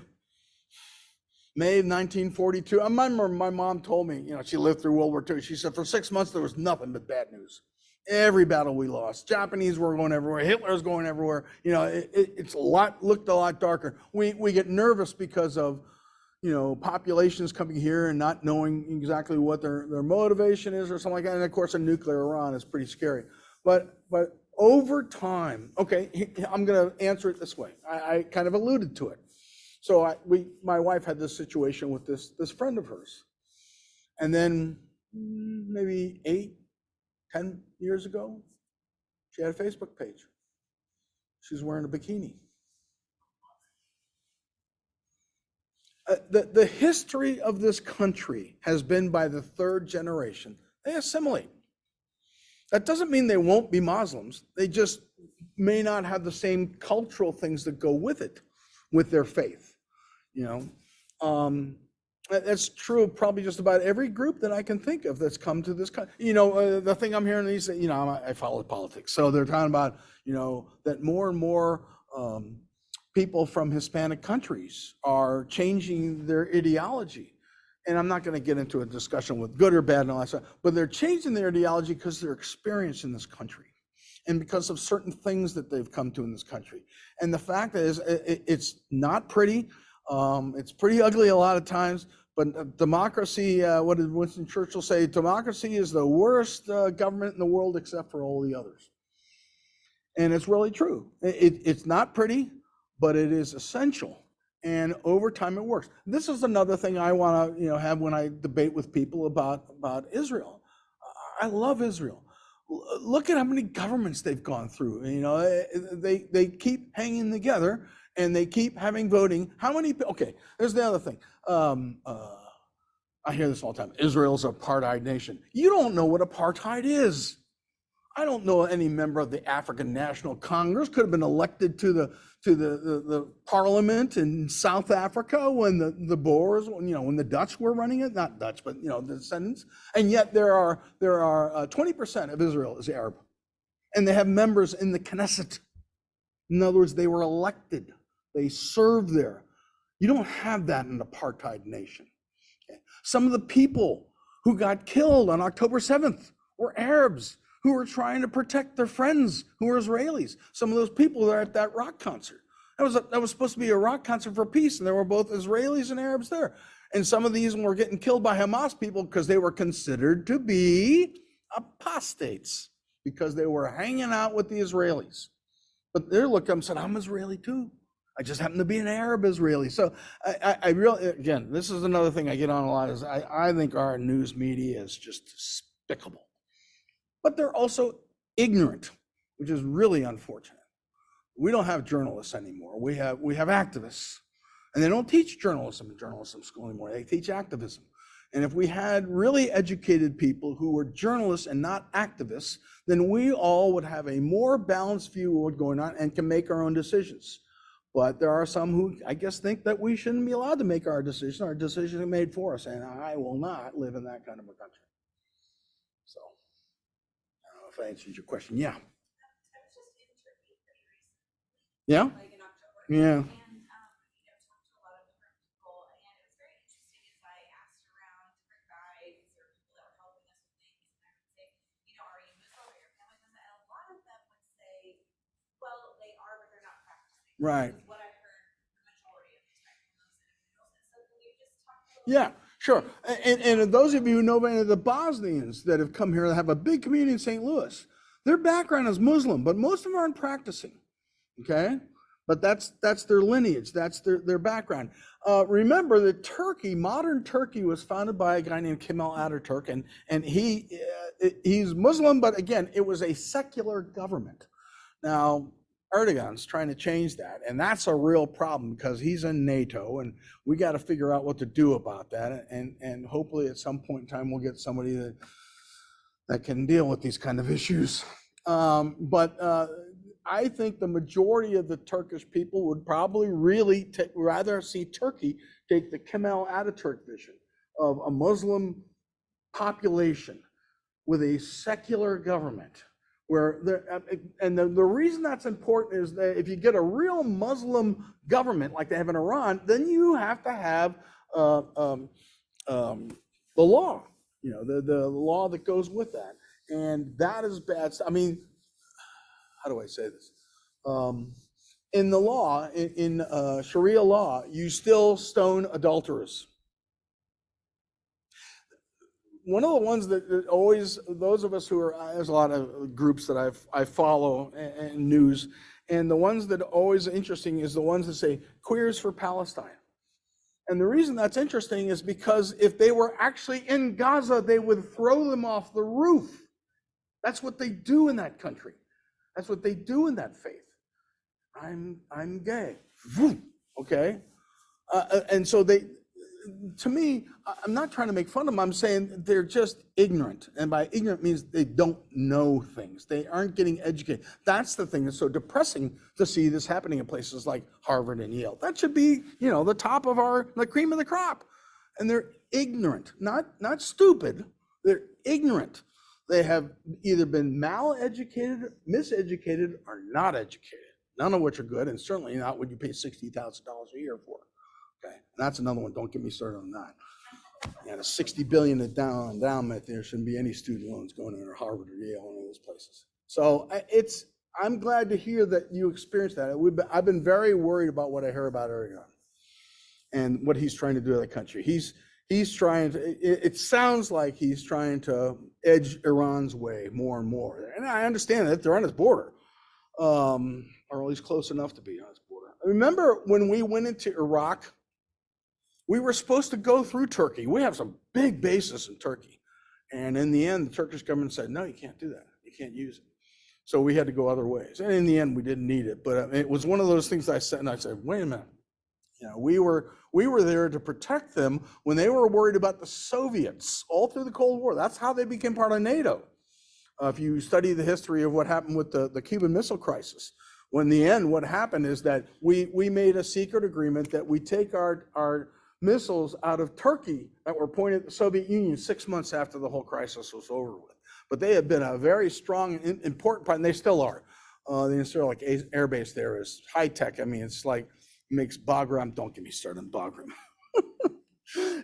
May of 1942, I remember my mom told me, she lived through World War II. She said for 6 months, there was nothing but bad news. Every battle we lost. Japanese were going everywhere. Hitler's going everywhere. It's looked a lot darker. We get nervous because of, populations coming here and not knowing exactly what their motivation is or something like that. And of course, a nuclear Iran is pretty scary. But over time, okay, I'm going to answer it this way. I kind of alluded to it. So my wife had this situation with this friend of hers. And then maybe 8-10 years ago, she had a Facebook page. She's wearing a bikini. The history of this country has been by the 3rd generation. They assimilate. That doesn't mean they won't be Muslims. They just may not have the same cultural things that go with it, with their faith, you know. That's true of probably just about every group that I can think of that's come to this country. You know, the thing I'm hearing these, you know, I follow politics. So they're talking about, you know, that more and more people from Hispanic countries are changing their ideology. And I'm not going to get into a discussion with good or bad and all that stuff, but they're changing their ideology because they're experienced in this country and because of certain things that they've come to in this country. And the fact is, it's not pretty. It's pretty ugly a lot of times, but democracy, what did Winston Churchill say? Democracy is the worst government in the world except for all the others. And it's really true. It's not pretty, but it is essential. And over time it works. This is another thing I want to, you know, have when I debate with people about Israel. I love Israel. Look at how many governments they've gone through. You know, they keep hanging together and they keep having voting. How many? Okay, there's the other thing. I hear this all the time. Israel's an apartheid nation. You don't know what apartheid is. I don't know any member of the African National Congress could have been elected to the parliament in South Africa when the Boers, you know, when the Dutch were running it, not Dutch, but, you know, the descendants. And yet there are 20% of Israel is Arab, and they have members in the Knesset. In other words, they were elected, they served there. You don't have that in an apartheid nation. Okay. Some of the people who got killed on October 7th were Arabs who were trying to protect their friends who were Israelis. Some of those people were at that rock concert. That was supposed to be a rock concert for peace, and there were both Israelis and Arabs there. And some of these were getting killed by Hamas people because they were considered to be apostates because they were hanging out with the Israelis. But they looked up and said, I'm Israeli too. I just happen to be an Arab Israeli. So I really, again, this is another thing I get on a lot is I think our news media is just despicable. But they're also ignorant, which is really unfortunate. We don't have journalists anymore. We have activists, and they don't teach journalism in journalism school anymore. They teach activism. And if we had really educated people who were journalists and not activists, then we all would have a more balanced view of what's going on and can make our own decisions. But there are some who, I guess, think that we shouldn't be allowed to make our decisions. Our decisions are made for us, and I will not live in that kind of a country. So. If I answered your question, yeah. I was just in Turkey pretty recently. Yeah? Like in October. Yeah. And, talked to a lot of different people, and it was very interesting as I asked around different guides or people that were helping us with things, and I would say, are you Muslim or your family Muslim? And a lot of them would say, well, they are, but they're not practicing. Right. Is what I heard the majority of the time from those individuals. And so can you just talk a little bit? Sure. And those of you who know any of the Bosnians that have come here that have a big community in St. Louis, their background is Muslim, but most of them aren't practicing. Okay? But that's their lineage, that's their background. Remember that Turkey, modern Turkey, was founded by a guy named Kemal Ataturk, and he's Muslim, but again, it was a secular government. Now, Erdogan's trying to change that, and that's a real problem because he's in NATO, and we got to figure out what to do about that. And hopefully, at some point in time, we'll get somebody that can deal with these kind of issues. But I think the majority of the Turkish people would probably really rather see Turkey take the Kemal Ataturk vision of a Muslim population with a secular government. And the reason that's important is that if you get a real Muslim government like they have in Iran, then you have to have the law, the law that goes with that. And that is bad. I mean, how do I say this? In the law, in Sharia law, you still stone adulterers. One of the ones that always, those of us who are, there's a lot of groups that I follow and news, and the ones that are always interesting is the ones that say queers for Palestine. And the reason that's interesting is because if they were actually in Gaza, they would throw them off the roof. That's what they do in that country. That's what they do in that faith. I'm gay. Okay? And so to me, I'm not trying to make fun of them. I'm saying they're just ignorant. And by ignorant means they don't know things. They aren't getting educated. That's the thing that's so depressing to see this happening in places like Harvard and Yale. That should be, the top of the cream of the crop. And they're ignorant, not stupid. They're ignorant. They have either been maleducated, miseducated, or not educated. None of which are good, and certainly not what you pay $60,000 a year for. Okay, and that's another one. Don't get me started on that. And a $60 billion endowment, there shouldn't be any student loans going into Harvard or Yale, one of those places. So I'm glad to hear that you experienced that. I've been very worried about what I hear about Erdogan and what he's trying to do to the country. He's trying to. It sounds like he's trying to edge Iran's way more and more. And I understand that they're on his border, or at least close enough to be on his border. I remember when we went into Iraq, we were supposed to go through Turkey. We have some big bases in Turkey. And in the end, the Turkish government said, no, you can't do that. You can't use it. So we had to go other ways. And in the end, we didn't need it. But it was one of those things I said, wait a minute. We were there to protect them when they were worried about the Soviets all through the Cold War. That's how they became part of NATO. If you study the history of what happened with the Cuban Missile Crisis, when in the end, what happened is that we made a secret agreement that we take our missiles out of Turkey that were pointed at the Soviet Union 6 months after the whole crisis was over with. But they have been a very strong, important part, and they still are. The Israel air base there is high tech. I mean, it's like makes Bagram. Don't get me started on Bagram.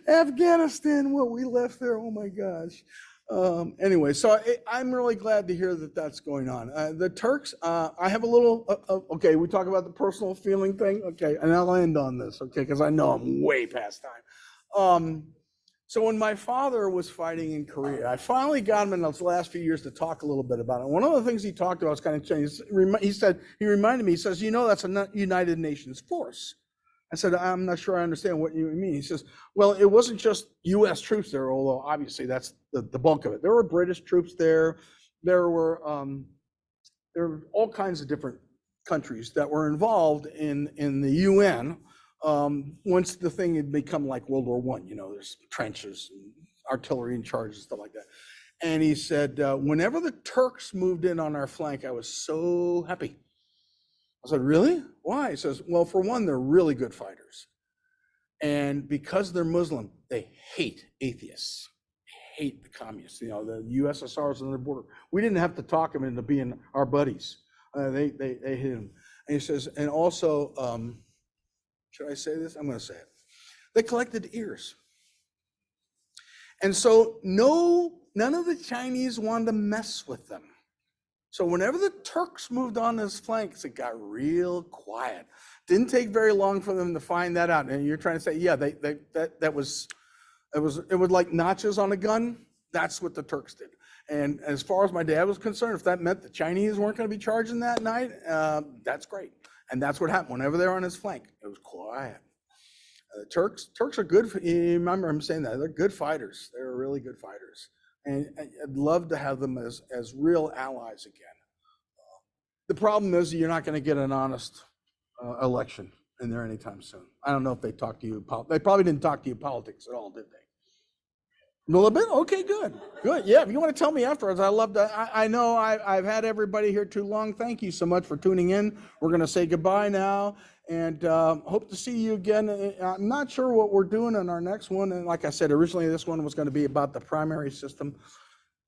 Afghanistan, what we left there. Oh my gosh. Anyway, so I'm really glad to hear that that's going on. The Turks, I have a little, okay, we talk about the personal feeling thing. Okay, and I'll end on this, okay, because I know I'm way past time. So when my father was fighting in Korea, I finally got him in those last few years to talk a little bit about it. One of the things he talked about was kind of changed. He reminded me, he says, that's a United Nations force. I said, I'm not sure I understand what you mean. He says, well, it wasn't just US troops there, although obviously that's the bulk of it. There were British troops there. There were all kinds of different countries that were involved in the UN. Once the thing had become like World War I, there's trenches and artillery in charge and stuff like that. And he said, whenever the Turks moved in on our flank, I was so happy. I said, really? Why? He says, well, for one, they're really good fighters. And because they're Muslim, they hate atheists, they hate the communists. The USSR is on their border. We didn't have to talk them into being our buddies. They hate them. And he says, and also, should I say this? I'm going to say it. They collected ears. And so none of the Chinese wanted to mess with them. So whenever the Turks moved on his flanks, it got real quiet. Didn't take very long for them to find that out. And you're trying to say, yeah, it was like notches on a gun. That's what the Turks did. And as far as my dad was concerned, if that meant the Chinese weren't going to be charging that night, that's great. And that's what happened. Whenever they were on his flank, it was quiet. The Turks are good. You remember him saying that. They're good fighters. They're really good fighters. And I'd love to have them as real allies again. The problem is you're not going to get an honest election in there anytime soon. I don't know if they talked to you. They probably didn't talk to you politics at all, did they? A little bit? Okay, good. Yeah, if you want to tell me afterwards, I love to. I know I've had everybody here too long. Thank you so much for tuning in. We're going to say goodbye now and hope to see you again. I'm not sure what we're doing on our next one. And like I said, originally this one was going to be about the primary system.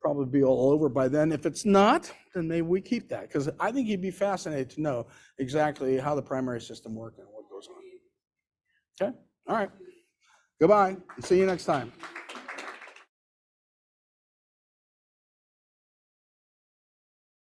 Probably be all over by then. If it's not, then maybe we keep that because I think you'd be fascinated to know exactly how the primary system works and what goes on. Okay? All right. Goodbye. See you next time.